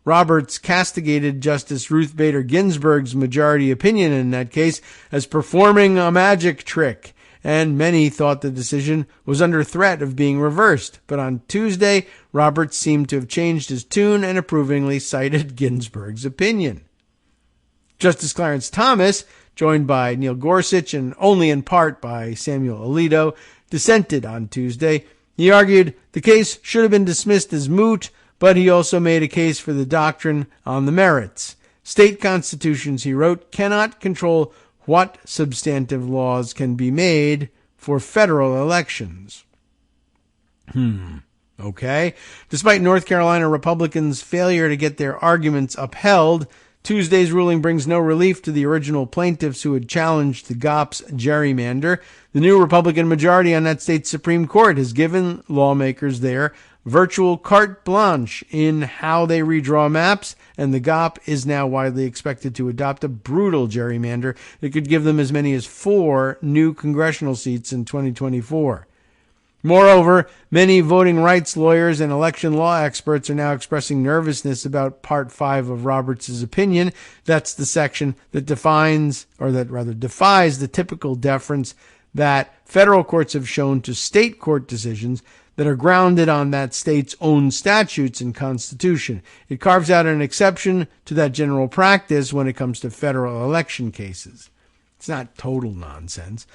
Roberts castigated Justice Ruth Bader Ginsburg's majority opinion in that case as performing a magic trick, and many thought the decision was under threat of being reversed. But on Tuesday, Roberts seemed to have changed his tune and approvingly cited Ginsburg's opinion. Justice Clarence Thomas, joined by Neil Gorsuch and only in part by Samuel Alito, dissented on Tuesday. He argued the case should have been dismissed as moot, but he also made a case for the doctrine on the merits. State constitutions, he wrote, cannot control what substantive laws can be made for federal elections. Okay. Despite North Carolina Republicans' failure to get their arguments upheld, Tuesday's ruling brings no relief to the original plaintiffs who had challenged the GOP's gerrymander. The new Republican majority on that state's Supreme Court has given lawmakers there virtual carte blanche in how they redraw maps, and the GOP is now widely expected to adopt a brutal gerrymander that could give them as many as 4 new congressional seats in 2024. Moreover, many voting rights lawyers and election law experts are now expressing nervousness about Part 5 of Roberts' opinion. That's the section that defies the typical deference that federal courts have shown to state court decisions that are grounded on that state's own statutes and constitution. It carves out an exception to that general practice when it comes to federal election cases. It's not total nonsense.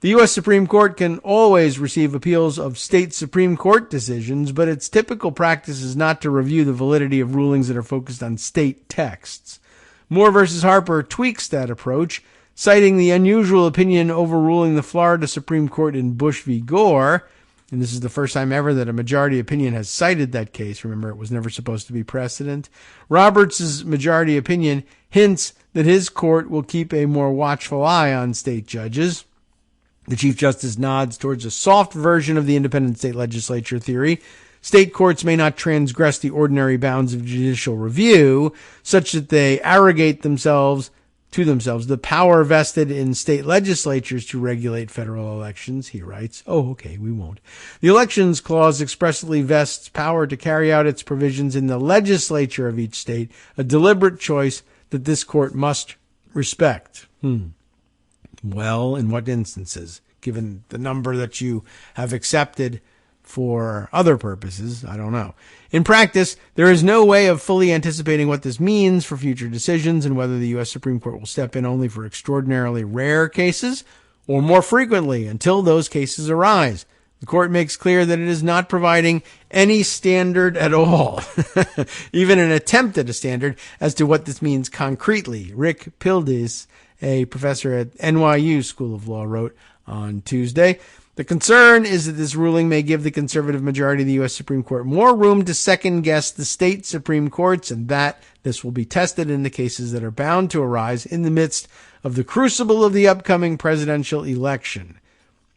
The U.S. Supreme Court can always receive appeals of state Supreme Court decisions, but its typical practice is not to review the validity of rulings that are focused on state texts. Moore v. Harper tweaks that approach, citing the unusual opinion overruling the Florida Supreme Court in Bush v. Gore. And this is the first time ever that a majority opinion has cited that case. Remember, it was never supposed to be precedent. Roberts' majority opinion hints that his court will keep a more watchful eye on state judges. The Chief Justice nods towards a soft version of the independent state legislature theory. State courts may not transgress the ordinary bounds of judicial review, such that they arrogate to themselves the power vested in state legislatures to regulate federal elections, he writes. Oh, okay, we won't. The Elections Clause expressly vests power to carry out its provisions in the legislature of each state, a deliberate choice that this court must respect. Well, in what instances? Given the number that you have accepted for other purposes, I don't know. In practice, there is no way of fully anticipating what this means for future decisions and whether the U.S. Supreme Court will step in only for extraordinarily rare cases or more frequently until those cases arise. The court makes clear that it is not providing any standard at all, even an attempt at a standard as to what this means concretely. Rick Pildes, a professor at NYU School of Law, wrote on Tuesday. The concern is that this ruling may give the conservative majority of the U.S. Supreme Court more room to second-guess the state Supreme Courts, and that this will be tested in the cases that are bound to arise in the midst of the crucible of the upcoming presidential election.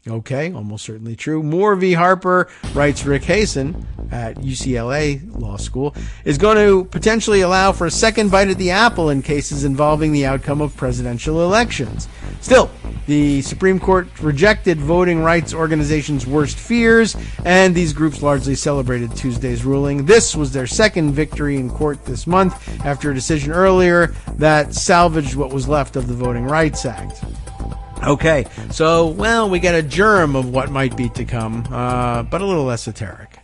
Okay, almost certainly true. Moore v. Harper, writes Rick Hasen at UCLA Law School, is going to potentially allow for a second bite at the apple in cases involving the outcome of presidential elections. Still, the Supreme Court rejected voting rights organizations' worst fears, and these groups largely celebrated Tuesday's ruling. This was their second victory in court this month after a decision earlier that salvaged what was left of the Voting Rights Act. Okay, so, well, we got a germ of what might be to come, but a little esoteric.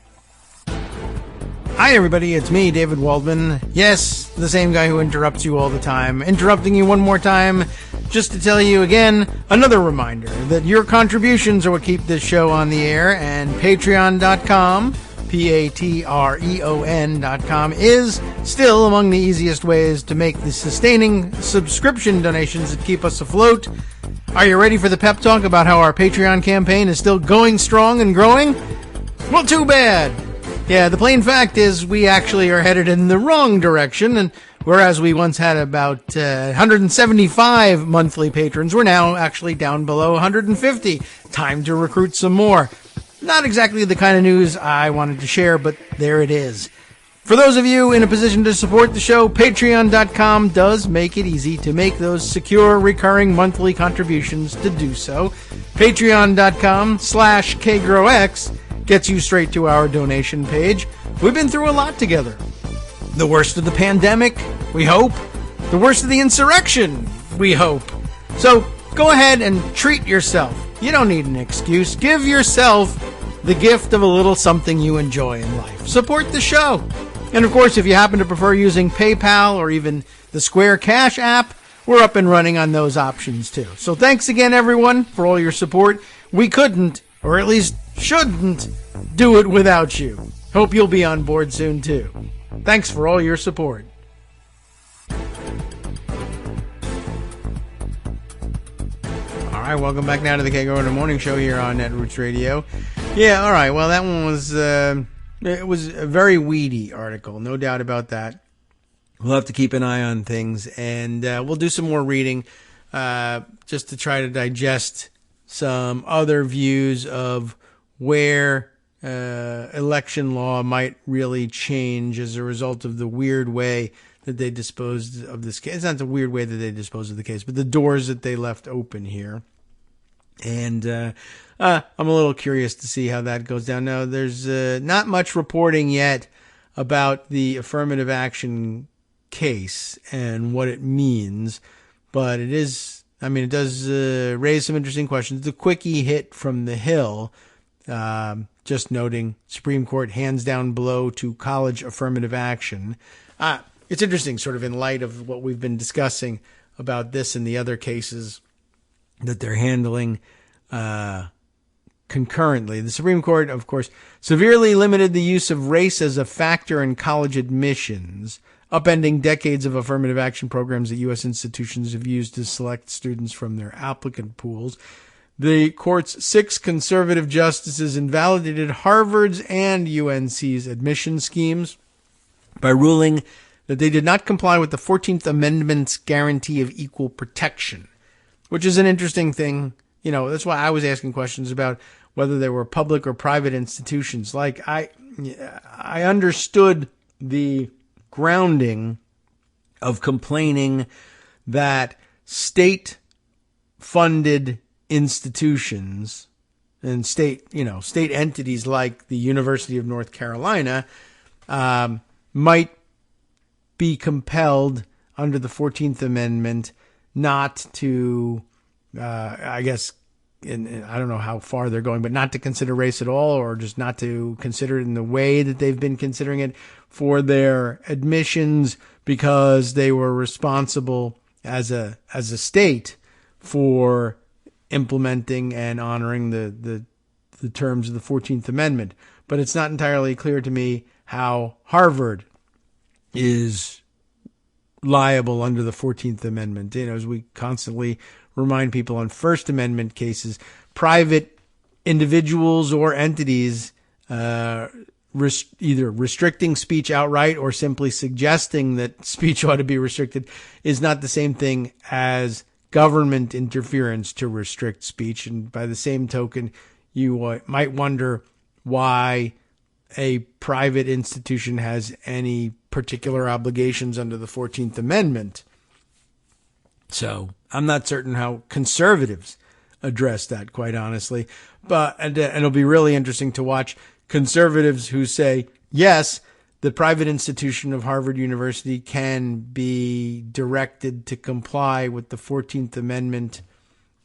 Hi, everybody, it's me, David Waldman. Yes, the same guy who interrupts you all the time. Interrupting you one more time, just to tell you again, another reminder that your contributions are what keep this show on the air, and Patreon.com, Patreon.com, is still among the easiest ways to make the sustaining subscription donations that keep us afloat. Are you ready for the pep talk about how our Patreon campaign is still going strong and growing? Well, too bad. Yeah, the plain fact is we actually are headed in the wrong direction, and whereas we once had about 175 monthly patrons, we're now actually down below 150. Time to recruit some more. Not exactly the kind of news I wanted to share, but there it is. For those of you in a position to support the show, Patreon.com does make it easy to make those secure, recurring monthly contributions to do so. Patreon.com/KagroX gets you straight to our donation page. We've been through a lot together. The worst of the pandemic, we hope. The worst of the insurrection, we hope. So go ahead and treat yourself. You don't need an excuse. Give yourself the gift of a little something you enjoy in life. Support the show. And of course, if you happen to prefer using PayPal or even the Square Cash app, we're up and running on those options too. So thanks again, everyone, for all your support. We couldn't, or at least shouldn't, do it without you. Hope you'll be on board soon too. Thanks for all your support. All right, welcome back now to the Kagro in the Morning Show here on Netroots Radio. Yeah, all right, well, that one was... it was a very weedy article, no doubt about that. We'll have to keep an eye on things, and we'll do some more reading just to try to digest some other views of where election law might really change as a result of the weird way that they disposed of this case. It's not the weird way that they disposed of the case, but the doors that they left open here. And I'm a little curious to see how that goes down. Now, there's not much reporting yet about the affirmative action case and what it means, but it is, I mean, it does raise some interesting questions. The quickie hit from the Hill, just noting Supreme Court hands down blow to college affirmative action. It's interesting, sort of in light of what we've been discussing about this and the other cases that they're handling concurrently. The Supreme Court, of course, severely limited the use of race as a factor in college admissions, upending decades of affirmative action programs that U.S. institutions have used to select students from their applicant pools. The court's 6 conservative justices invalidated Harvard's and UNC's admission schemes by ruling that they did not comply with the 14th Amendment's guarantee of equal protection, which is an interesting thing. You know, that's why I was asking questions about whether they were public or private institutions. Like, I understood the grounding of complaining that state-funded institutions and state entities like the University of North Carolina might be compelled under the 14th Amendment not to, I guess, and I don't know how far they're going, but not to consider race at all, or just not to consider it in the way that they've been considering it for their admissions, because they were responsible as a state for implementing and honoring the terms of the 14th Amendment. But it's not entirely clear to me how Harvard is liable under the 14th Amendment. As we constantly remind people on First Amendment cases, private individuals or entities either restricting speech outright or simply suggesting that speech ought to be restricted is not the same thing as government interference to restrict speech. And by the same token, you might wonder why a private institution has any particular obligations under the 14th Amendment. So I'm not certain how conservatives address that, quite honestly. But and it'll be really interesting to watch conservatives who say, yes, the private institution of Harvard University can be directed to comply with the 14th Amendment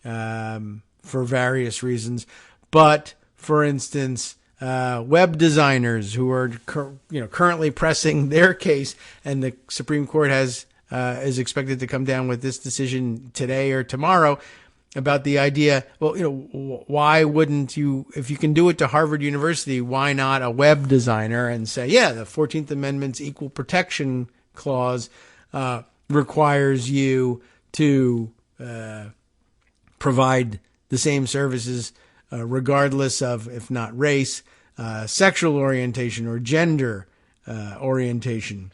for various reasons. But, for instance, web designers who are currently pressing their case, and the Supreme Court is expected to come down with this decision today or tomorrow about the idea, why wouldn't you, if you can do it to Harvard University, why not a web designer, and say, yeah, the 14th Amendment's Equal Protection Clause requires you to provide the same services regardless of, if not race, sexual orientation or gender orientation.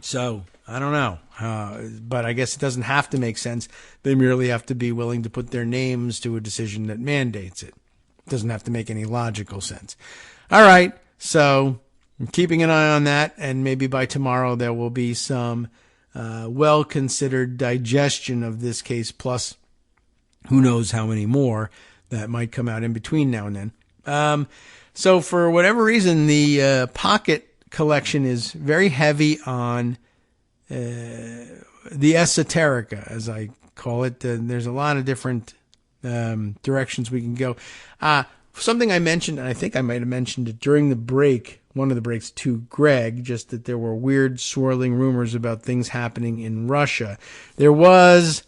So I don't know, but I guess it doesn't have to make sense. They merely have to be willing to put their names to a decision that mandates it. It doesn't have to make any logical sense. All right, so I'm keeping an eye on that, and maybe by tomorrow there will be some well-considered digestion of this case, plus who knows how many more that might come out in between now and then. So for whatever reason, the Pocket collection is very heavy on the esoterica, as I call it. There's a lot of different directions we can go. Something I mentioned, and I think I might have mentioned it during the break, one of the breaks to Greg, just that there were weird swirling rumors about things happening in Russia. There was,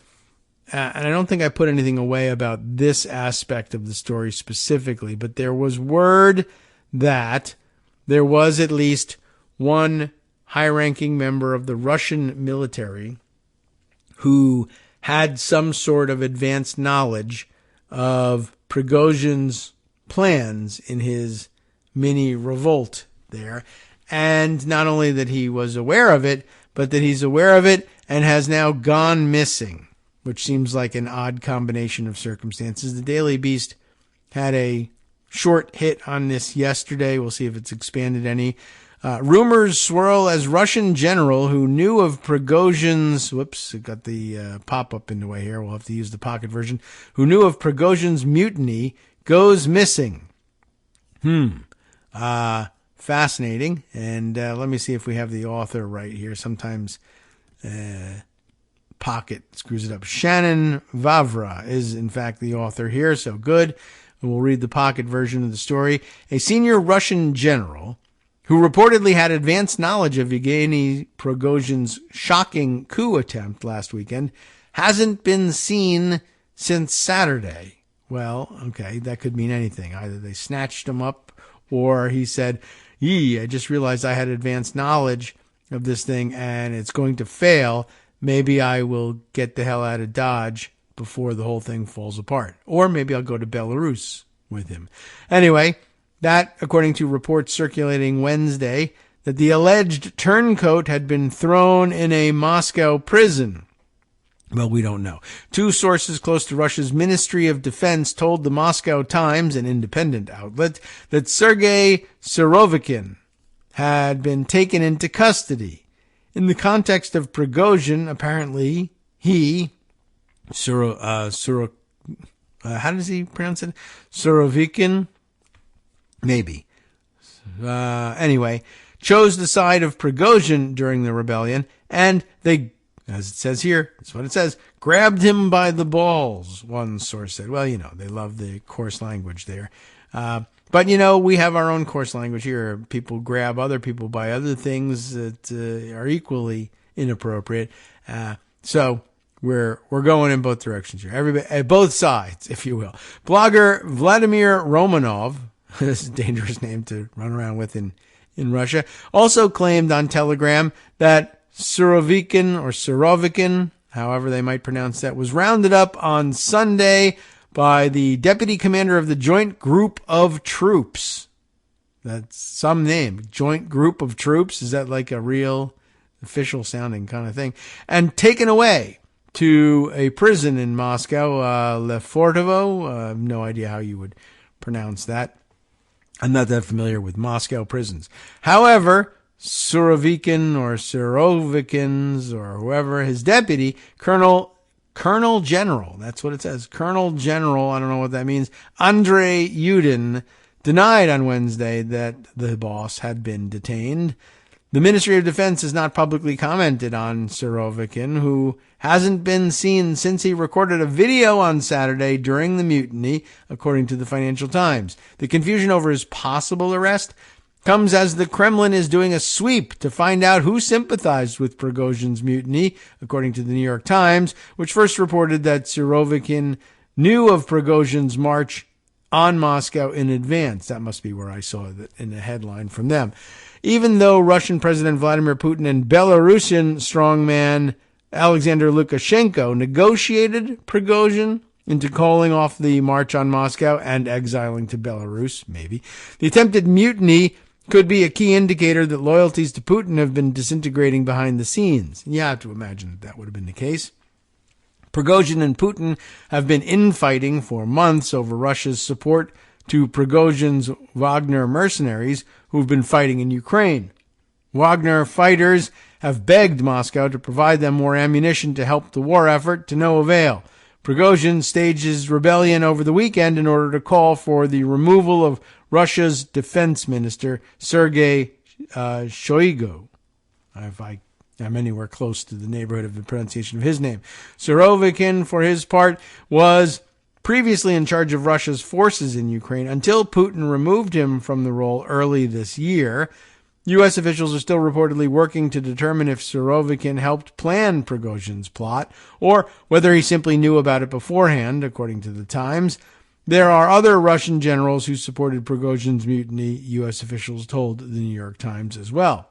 and I don't think I put anything away about this aspect of the story specifically, but there was word that there was at least one high-ranking member of the Russian military who had some sort of advanced knowledge of Prigozhin's plans in his mini revolt there. And not only that he was aware of it, but that he's aware of it and has now gone missing, which seems like an odd combination of circumstances. The Daily Beast had a short hit on this yesterday. We'll see if it's expanded any. Rumors swirl as Russian general who knew of Prigozhin's, it got the pop-up in the way here. We'll have to use the pocket version. Who knew of Prigozhin's mutiny goes missing. Fascinating. And let me see if we have the author right here. Sometimes Pocket screws it up. Shannon Vavra is, in fact, the author here, so good. And we'll read the Pocket version of the story. A senior Russian general who reportedly had advanced knowledge of Yevgeny Prigozhin's shocking coup attempt last weekend hasn't been seen since Saturday. Well, okay, that could mean anything. Either they snatched him up, or he said, I just realized I had advanced knowledge of this thing and it's going to fail. Maybe I will get the hell out of Dodge before the whole thing falls apart. Or maybe I'll go to Belarus with him. Anyway, that, according to reports circulating Wednesday, that the alleged turncoat had been thrown in a Moscow prison. Well, we don't know. Two sources close to Russia's Ministry of Defense told the Moscow Times, an independent outlet, that Sergei Surovikin had been taken into custody. In the context of Prigozhin, apparently, he, how does he pronounce it? Surovikin? Maybe. Anyway, chose the side of Prigozhin during the rebellion, and they, as it says here, that's what it says, grabbed him by the balls, one source said. Well, they love the coarse language there. But, we have our own coarse language here. People grab other people by other things that are equally inappropriate. So we're going in both directions here. Everybody, both sides, if you will. Blogger Vladimir Romanov, this is a dangerous name to run around with in Russia, also claimed on Telegram that Surovikin, however they might pronounce that, was rounded up on Sunday by the deputy commander of the Joint Group of Troops. That's some name. Joint Group of Troops. Is that like a real official sounding kind of thing? And taken away to a prison in Moscow, Lefortovo. I have no idea how you would pronounce that. I'm not that familiar with Moscow prisons. However, Surovikin or Surovikins or whoever, his deputy, Colonel General, that's what it says, Colonel General, I don't know what that means, Andrei Yudin, denied on Wednesday that the boss had been detained. The Ministry of Defense has not publicly commented on Surovikin, who hasn't been seen since he recorded a video on Saturday during the mutiny, according to the Financial Times. The confusion over his possible arrest comes as the Kremlin is doing a sweep to find out who sympathized with Prigozhin's mutiny, according to the New York Times, which first reported that Surovikin knew of Prigozhin's march on Moscow in advance. That must be where I saw it in a headline from them. Even though Russian President Vladimir Putin and Belarusian strongman Alexander Lukashenko negotiated Prigozhin into calling off the march on Moscow and exiling to Belarus, maybe, the attempted mutiny could be a key indicator that loyalties to Putin have been disintegrating behind the scenes. You have to imagine that would have been the case. Prigozhin and Putin have been infighting for months over Russia's support to Prigozhin's Wagner mercenaries who've been fighting in Ukraine. Wagner fighters have begged Moscow to provide them more ammunition to help the war effort, to no avail. Prigozhin staged his rebellion over the weekend in order to call for the removal of Russia's defense minister, Sergei Shoigu. If I'm anywhere close to the neighborhood of the pronunciation of his name. Surovikin, for his part, was previously in charge of Russia's forces in Ukraine until Putin removed him from the role early this year. U.S. officials are still reportedly working to determine if Surovikin helped plan Prigozhin's plot or whether he simply knew about it beforehand, according to the Times. There are other Russian generals who supported Prigozhin's mutiny, U.S. officials told the New York Times as well.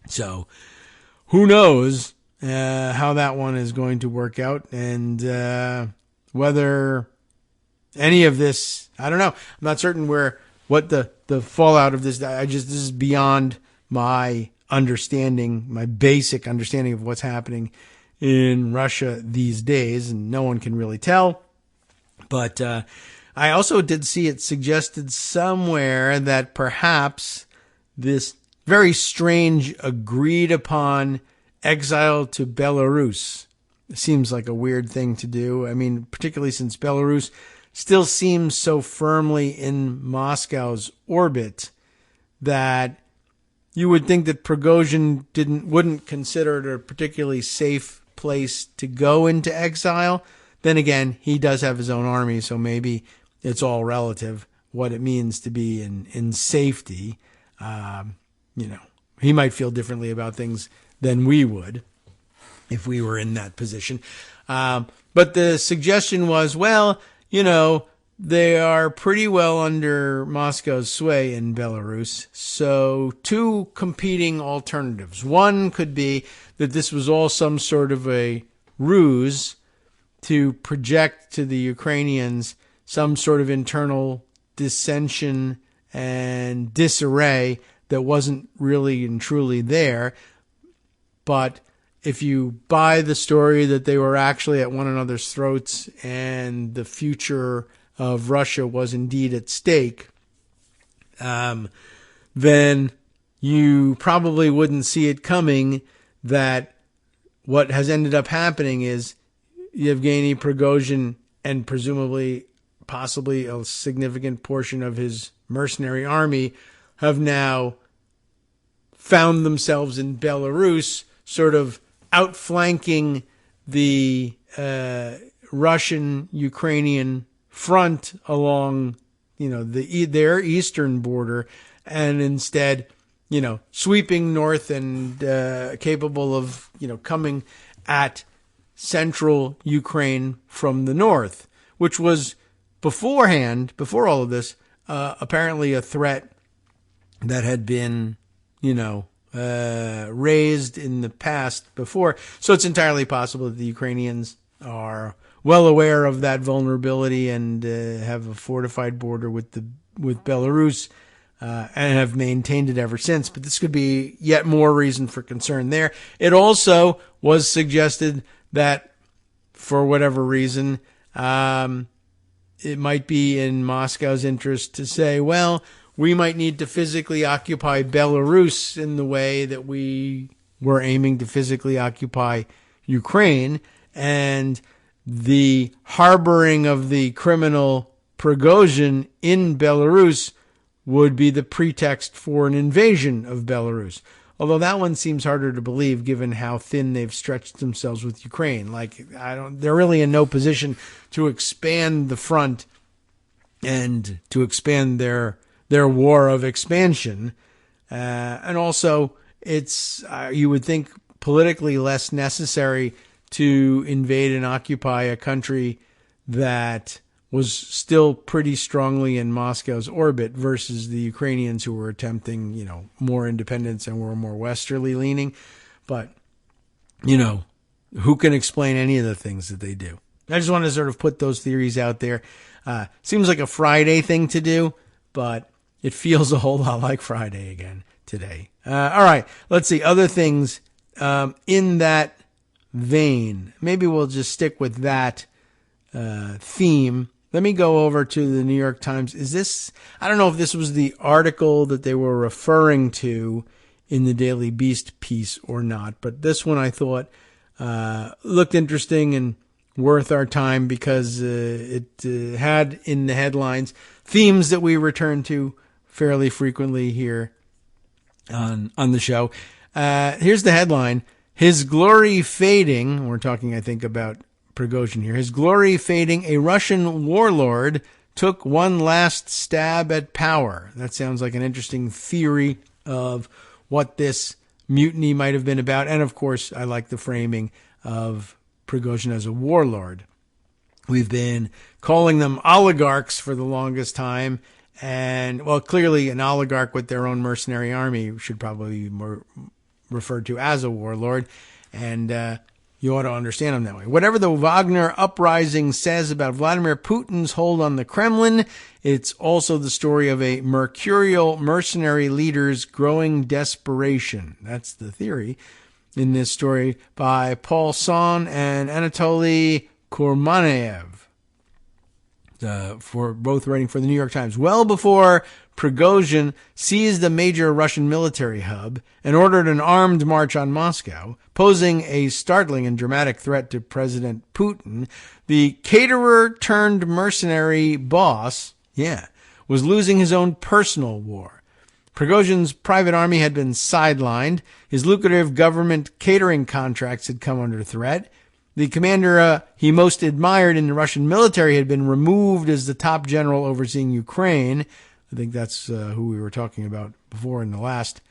So, who knows how that one is going to work out and whether any of this, I don't know. I'm not certain what the fallout of this, this is beyond my understanding, my basic understanding of what's happening in Russia these days, and no one can really tell. But I also did see it suggested somewhere that perhaps this very strange agreed upon exile to Belarus seems like a weird thing to do. I mean, particularly since Belarus still seems so firmly in Moscow's orbit that you would think that Prigozhin wouldn't consider it a particularly safe place to go into exile. Then again, he does have his own army, so maybe it's all relative what it means to be in safety. He might feel differently about things than we would if we were in that position. But the suggestion was, they are pretty well under Moscow's sway in Belarus. So two competing alternatives. One could be that this was all some sort of a ruse to project to the Ukrainians some sort of internal dissension and disarray that wasn't really and truly there. But if you buy the story that they were actually at one another's throats and the future of Russia was indeed at stake, then you probably wouldn't see it coming that what has ended up happening is Yevgeny Prigozhin and possibly a significant portion of his mercenary army have now found themselves in Belarus, sort of outflanking the Russian-Ukrainian front along, their eastern border, and instead, sweeping north and capable of, coming at central Ukraine from the north, which was before all of this, apparently a threat that had been, raised in the past before. So it's entirely possible that the Ukrainians are well aware of that vulnerability and have a fortified border with Belarus and have maintained it ever since. But this could be yet more reason for concern there. It also was suggested that for whatever reason, it might be in Moscow's interest to say, well, we might need to physically occupy Belarus in the way that we were aiming to physically occupy Ukraine, and the harboring of the criminal Prigozhin in Belarus would be the pretext for an invasion of Belarus. Although that one seems harder to believe given how thin they've stretched themselves with Ukraine. They're really in no position to expand the front and to expand their war of expansion. And also, it's, you would think, politically less necessary to invade and occupy a country that was still pretty strongly in Moscow's orbit versus the Ukrainians who were attempting, more independence and were more westerly leaning. But, who can explain any of the things that they do? I just want to sort of put those theories out there. Seems like a Friday thing to do, but it feels a whole lot like Friday again today. All right, let's see. Other things in that vein. Maybe we'll just stick with that theme. Let me go over to the New York Times. I don't know if this was the article that they were referring to in the Daily Beast piece or not, but this one I thought looked interesting and worth our time because it had in the headlines themes that we return to fairly frequently here on the show. Here's the headline. His glory fading. We're talking, I think, about Prigozhin here. His glory fading. A Russian warlord took one last stab at power. That sounds like an interesting theory of what this mutiny might have been about. And of course, I like the framing of Prigozhin as a warlord. We've been calling them oligarchs for the longest time. And, well, clearly an oligarch with their own mercenary army should probably be more referred to as a warlord. And you ought to understand him that way. Whatever the Wagner uprising says about Vladimir Putin's hold on the Kremlin, it's also the story of a mercurial mercenary leader's growing desperation. That's the theory in this story by Paul Son and Anatoly Kurmanev. For both writing for the New York Times. Well before Prigozhin seized a major Russian military hub and ordered an armed march on Moscow, posing a startling and dramatic threat to President Putin, the caterer-turned-mercenary boss, was losing his own personal war. Prigozhin's private army had been sidelined. His lucrative government catering contracts had come under threat. The commander he most admired in the Russian military had been removed as the top general overseeing Ukraine. I think that's who we were talking about before in the last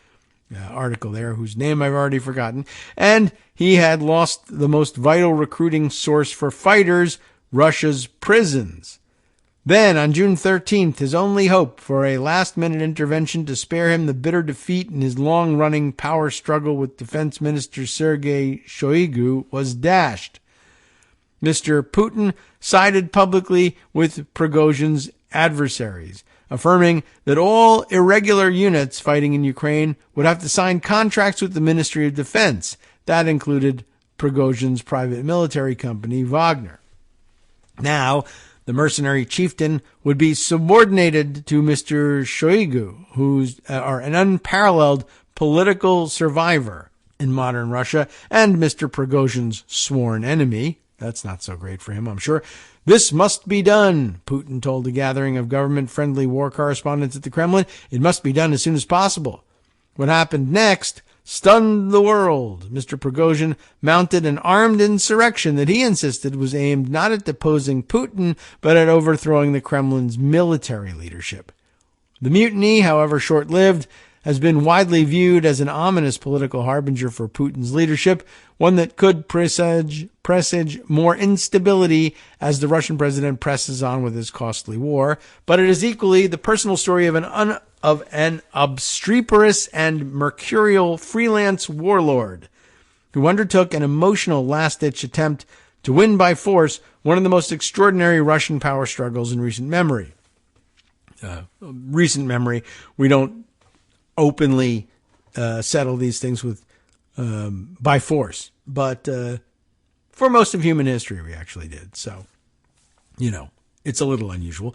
article there, whose name I've already forgotten. And he had lost the most vital recruiting source for fighters, Russia's prisons. Then, on June 13th, his only hope for a last-minute intervention to spare him the bitter defeat in his long-running power struggle with Defense Minister Sergei Shoigu was dashed. Mr. Putin sided publicly with Prigozhin's adversaries, affirming that all irregular units fighting in Ukraine would have to sign contracts with the Ministry of Defense. That included Prigozhin's private military company, Wagner. Now, the mercenary chieftain would be subordinated to Mr. Shoigu, who's an unparalleled political survivor in modern Russia and Mr. Prigozhin's sworn enemy. That's not so great for him, I'm sure. This must be done, Putin told a gathering of government-friendly war correspondents at the Kremlin. It must be done as soon as possible. What happened next stunned the world. Mr. Prigozhin mounted an armed insurrection that he insisted was aimed not at deposing Putin, but at overthrowing the Kremlin's military leadership. The mutiny, however short-lived, has been widely viewed as an ominous political harbinger for Putin's leadership, one that could presage more instability as the Russian president presses on with his costly war. But it is equally the personal story of an obstreperous and mercurial freelance warlord who undertook an emotional last-ditch attempt to win by force one of the most extraordinary Russian power struggles in recent memory. We don't openly settle these things with by force, but for most of human history, we actually did. So, it's a little unusual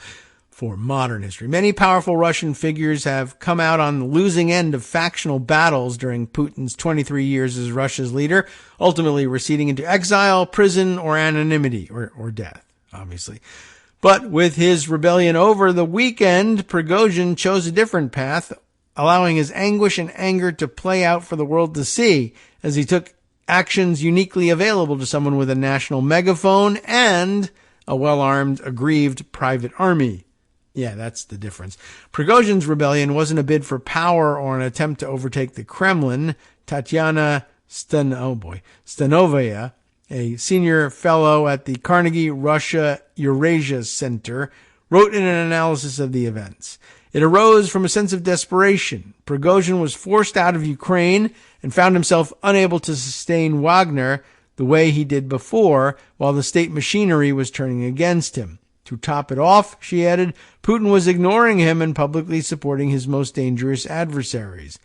for modern history. Many powerful Russian figures have come out on the losing end of factional battles during Putin's 23 years as Russia's leader, ultimately receding into exile, prison, or anonymity, or death, obviously. But with his rebellion over the weekend, Prigozhin chose a different path, allowing his anguish and anger to play out for the world to see as he took actions uniquely available to someone with a national megaphone and a well-armed, aggrieved private army. Yeah, that's the difference. Prigozhin's rebellion wasn't a bid for power or an attempt to overtake the Kremlin. Tatiana Stanovaya, a senior fellow at the Carnegie Russia-Eurasia Center, wrote in an analysis of the events. It arose from a sense of desperation. Prigozhin was forced out of Ukraine and found himself unable to sustain Wagner the way he did before, while the state machinery was turning against him. To top it off, she added, Putin was ignoring him and publicly supporting his most dangerous adversaries.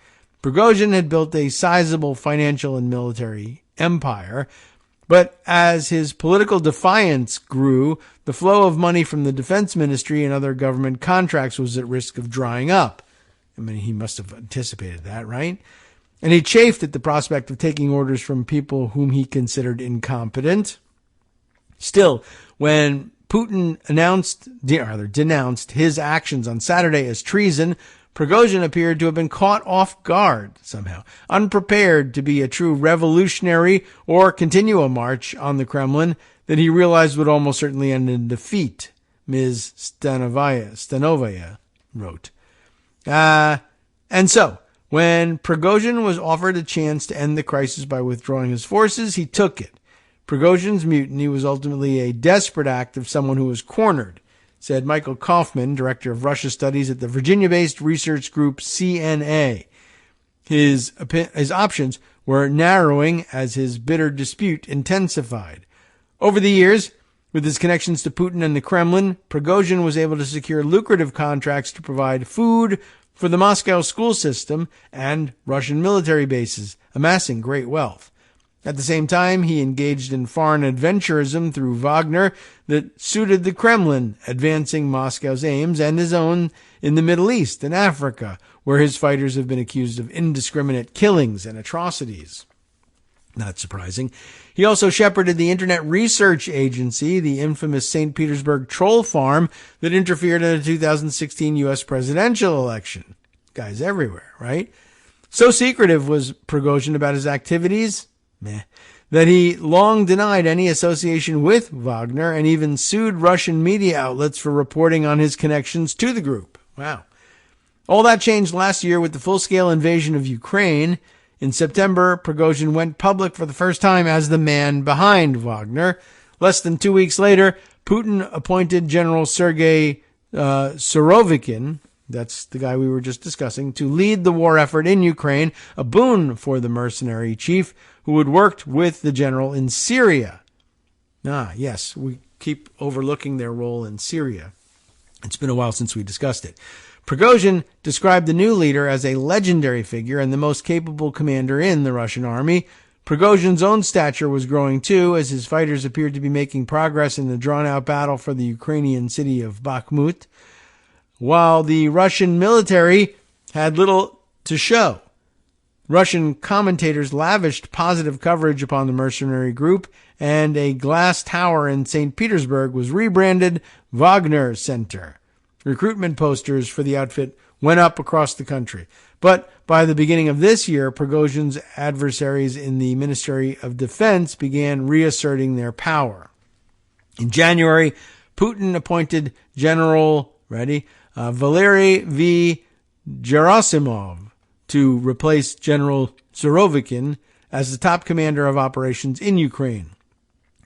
Prigozhin had built a sizable financial and military empire, but as his political defiance grew, the flow of money from the defense ministry and other government contracts was at risk of drying up. I mean, he must have anticipated that, right? And he chafed at the prospect of taking orders from people whom he considered incompetent. Still, when Putin denounced his actions on Saturday as treason, Prigozhin appeared to have been caught off guard somehow, unprepared to be a true revolutionary or continue a march on the Kremlin that he realized would almost certainly end in defeat, Ms. Stanovaya wrote. And so, when Prigozhin was offered a chance to end the crisis by withdrawing his forces, he took it. Prigozhin's mutiny was ultimately a desperate act of someone who was cornered, said Michael Kaufman, director of Russia studies at the Virginia-based research group CNA. His options were narrowing as his bitter dispute intensified. Over the years, with his connections to Putin and the Kremlin, Prigozhin was able to secure lucrative contracts to provide food for the Moscow school system and Russian military bases, amassing great wealth. At the same time, he engaged in foreign adventurism through Wagner that suited the Kremlin, advancing Moscow's aims and his own in the Middle East and Africa, where his fighters have been accused of indiscriminate killings and atrocities. Not surprising. He also shepherded the Internet Research Agency, the infamous St. Petersburg troll farm that interfered in the 2016 U.S. presidential election. Guys everywhere, right? So secretive was Prigozhin about his activities, that he long denied any association with Wagner and even sued Russian media outlets for reporting on his connections to the group. Wow. All that changed last year with the full-scale invasion of Ukraine. In September, Prigozhin went public for the first time as the man behind Wagner. Less than 2 weeks later, Putin appointed General Sergei Surovikin, that's the guy we were just discussing, to lead the war effort in Ukraine, a boon for the mercenary chief who had worked with the general in Syria. Yes, we keep overlooking their role in Syria. It's been a while since we discussed it. Prigozhin described the new leader as a legendary figure and the most capable commander in the Russian army. Prigozhin's own stature was growing too, as his fighters appeared to be making progress in the drawn-out battle for the Ukrainian city of Bakhmut, while the Russian military had little to show. Russian commentators lavished positive coverage upon the mercenary group, and a glass tower in St. Petersburg was rebranded Wagner Center. Recruitment posters for the outfit went up across the country. But by the beginning of this year, Prigozhin's adversaries in the Ministry of Defense began reasserting their power. In January, Putin appointed General, Valery V. Gerasimov to replace General Surovikin as the top commander of operations in Ukraine.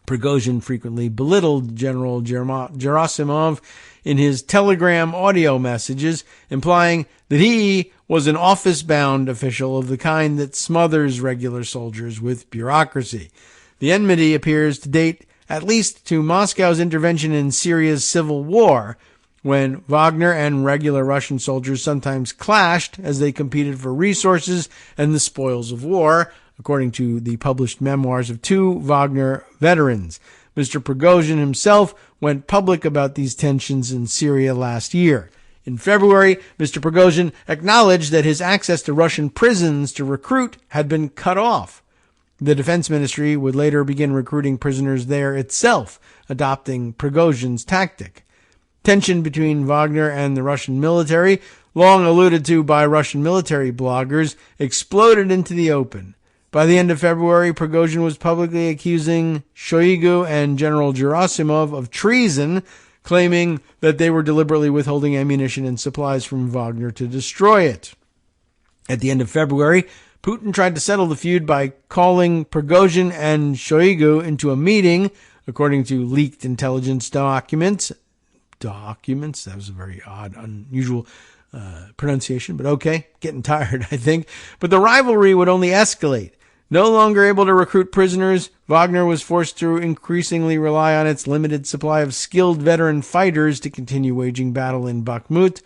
Prigozhin frequently belittled General Gerasimov in his Telegram audio messages, implying that he was an office-bound official of the kind that smothers regular soldiers with bureaucracy. The enmity appears to date at least to Moscow's intervention in Syria's civil war, when Wagner and regular Russian soldiers sometimes clashed as they competed for resources and the spoils of war, according to the published memoirs of two Wagner veterans. Mr. Prigozhin himself went public about these tensions in Syria last year. In February, Mr. Prigozhin acknowledged that his access to Russian prisons to recruit had been cut off. The Defense Ministry would later begin recruiting prisoners there itself, adopting Prigozhin's tactic. Tension between Wagner and the Russian military, long alluded to by Russian military bloggers, exploded into the open. By the end of February, Prigozhin was publicly accusing Shoigu and General Gerasimov of treason, claiming that they were deliberately withholding ammunition and supplies from Wagner to destroy it. At the end of February, Putin tried to settle the feud by calling Prigozhin and Shoigu into a meeting, according to leaked intelligence documents. That was a very odd, unusual pronunciation, but okay, getting tired, I think. But the rivalry would only escalate. No longer able to recruit prisoners, Wagner was forced to increasingly rely on its limited supply of skilled veteran fighters to continue waging battle in Bakhmut,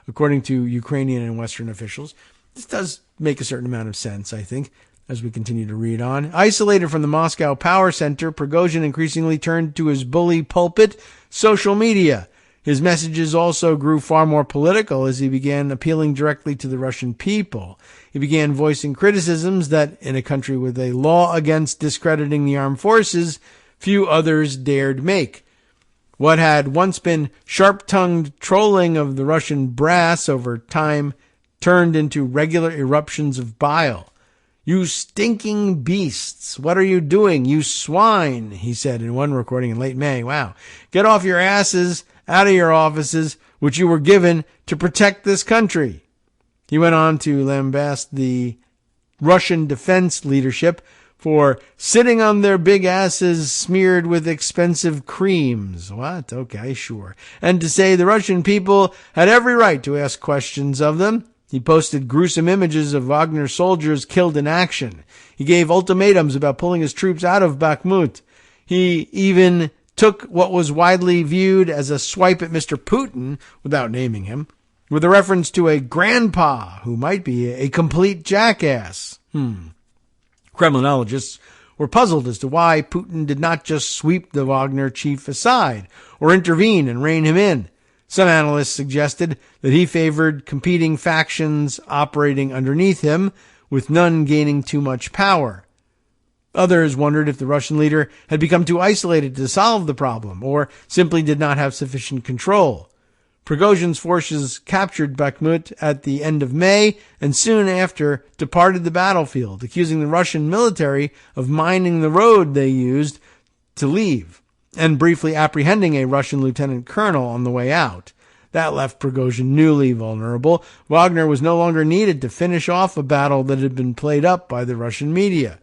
according to Ukrainian and Western officials. This does make a certain amount of sense, I think, as we continue to read on. Isolated from the Moscow power center, Prigozhin increasingly turned to his bully pulpit, social media. His messages also grew far more political as he began appealing directly to the Russian people. He began voicing criticisms that, in a country with a law against discrediting the armed forces, few others dared make. What had once been sharp-tongued trolling of the Russian brass over time turned into regular eruptions of bile. "You stinking beasts! What are you doing, you swine?" he said in one recording in late May. Wow. "Get off your asses, out of your offices, which you were given to protect this country." He went on to lambast the Russian defense leadership for sitting on their big asses smeared with expensive creams. What? Okay, sure. And to say the Russian people had every right to ask questions of them. He posted gruesome images of Wagner soldiers killed in action. He gave ultimatums about pulling his troops out of Bakhmut. He even took what was widely viewed as a swipe at Mr. Putin, without naming him, with a reference to a grandpa who might be a complete jackass. Kremlinologists were puzzled as to why Putin did not just sweep the Wagner chief aside or intervene and rein him in. Some analysts suggested that he favored competing factions operating underneath him, with none gaining too much power. Others wondered if the Russian leader had become too isolated to solve the problem, or simply did not have sufficient control. Prigozhin's forces captured Bakhmut at the end of May, and soon after departed the battlefield, accusing the Russian military of mining the road they used to leave, and briefly apprehending a Russian lieutenant colonel on the way out. That left Prigozhin newly vulnerable. Wagner was no longer needed to finish off a battle that had been played up by the Russian media.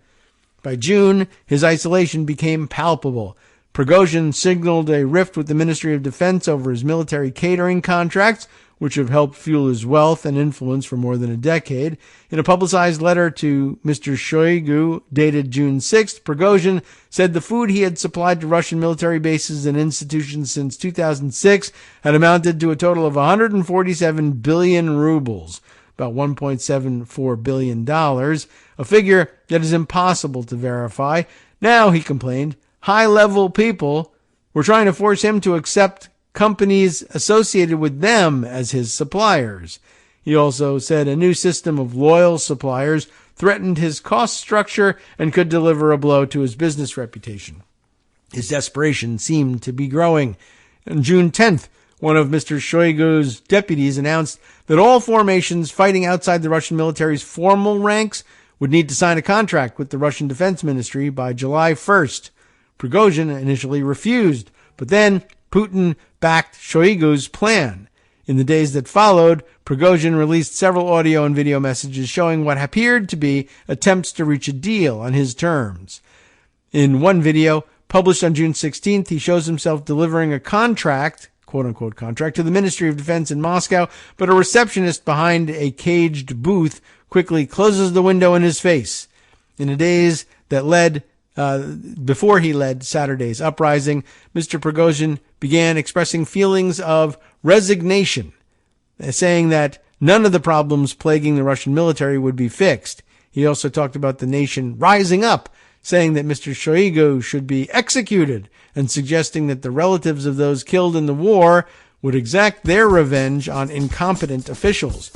By June, his isolation became palpable. Prigozhin signaled a rift with the Ministry of Defense over his military catering contracts, which have helped fuel his wealth and influence for more than a decade. In a publicized letter to Mr. Shoigu, dated June 6th, Prigozhin said the food he had supplied to Russian military bases and institutions since 2006 had amounted to a total of 147 billion rubles, about $1.74 billion, a figure that is impossible to verify. Now, he complained, high-level people were trying to force him to accept companies associated with them as his suppliers. He also said a new system of loyal suppliers threatened his cost structure and could deliver a blow to his business reputation. His desperation seemed to be growing. On June 10th, one of Mr. Shoigu's deputies announced that all formations fighting outside the Russian military's formal ranks would need to sign a contract with the Russian Defense Ministry by July 1st. Prigozhin initially refused, but then Putin backed Shoigu's plan. In the days that followed, Prigozhin released several audio and video messages showing what appeared to be attempts to reach a deal on his terms. In one video, published on June 16th, he shows himself delivering a contract, quote-unquote contract, to the Ministry of Defense in Moscow, but a receptionist behind a caged booth quickly closes the window in his face. In the days that led before he led Saturday's uprising, Mr. Prigozhin began expressing feelings of resignation, saying that none of the problems plaguing the Russian military would be fixed. He also talked about the nation rising up, saying that Mr. Shoigu should be executed and suggesting that the relatives of those killed in the war would exact their revenge on incompetent officials.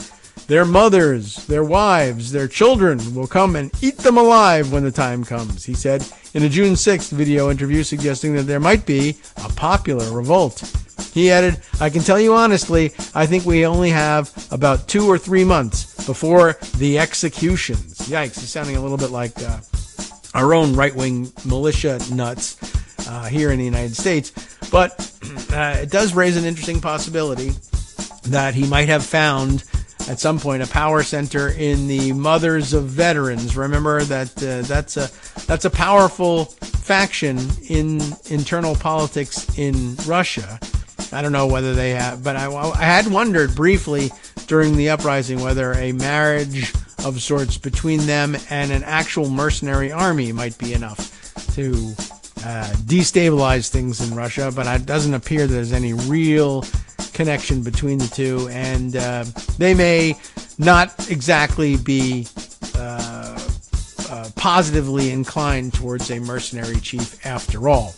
Their mothers, their wives, their children will come and eat them alive when the time comes, he said in a June 6th video interview, suggesting that there might be a popular revolt. He added, I can tell you honestly, I think we only have about 2 or 3 months before the executions. Yikes, he's sounding a little bit like our own right-wing militia nuts here in the United States. But it does raise an interesting possibility that he might have found at some point a power center in the mothers of veterans. Remember that that's a powerful faction in internal politics in Russia. I don't know whether they have, but I had wondered briefly during the uprising whether a marriage of sorts between them and an actual mercenary army might be enough to destabilize things in Russia, but it doesn't appear there's any real connection between the two, and they may not exactly be positively inclined towards a mercenary chief after all.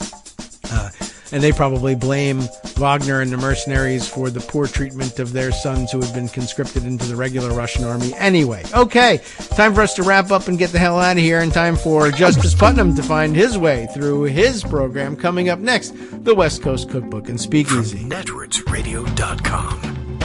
And they probably blame Wagner and the mercenaries for the poor treatment of their sons who had been conscripted into the regular Russian army anyway. Okay, time for us to wrap up and get the hell out of here, and time for Justice Putnam to find his way through his program. Coming up next, the West Coast Cookbook and Speakeasy. Netrootsradio.com.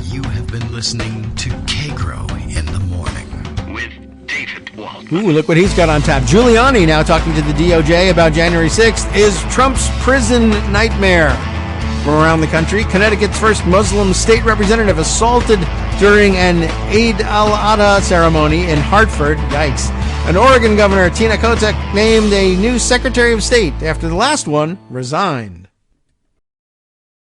You have been listening to Kagro in the Morning with David Waldman. Ooh, look what he's got on tap. Giuliani now talking to the DOJ about January 6th. Is Trump's prison nightmare? From around the country, Connecticut's first Muslim state representative assaulted during an Eid al-Adha ceremony in Hartford. Yikes. And Oregon Governor Tina Kotek named a new Secretary of State after the last one resigned.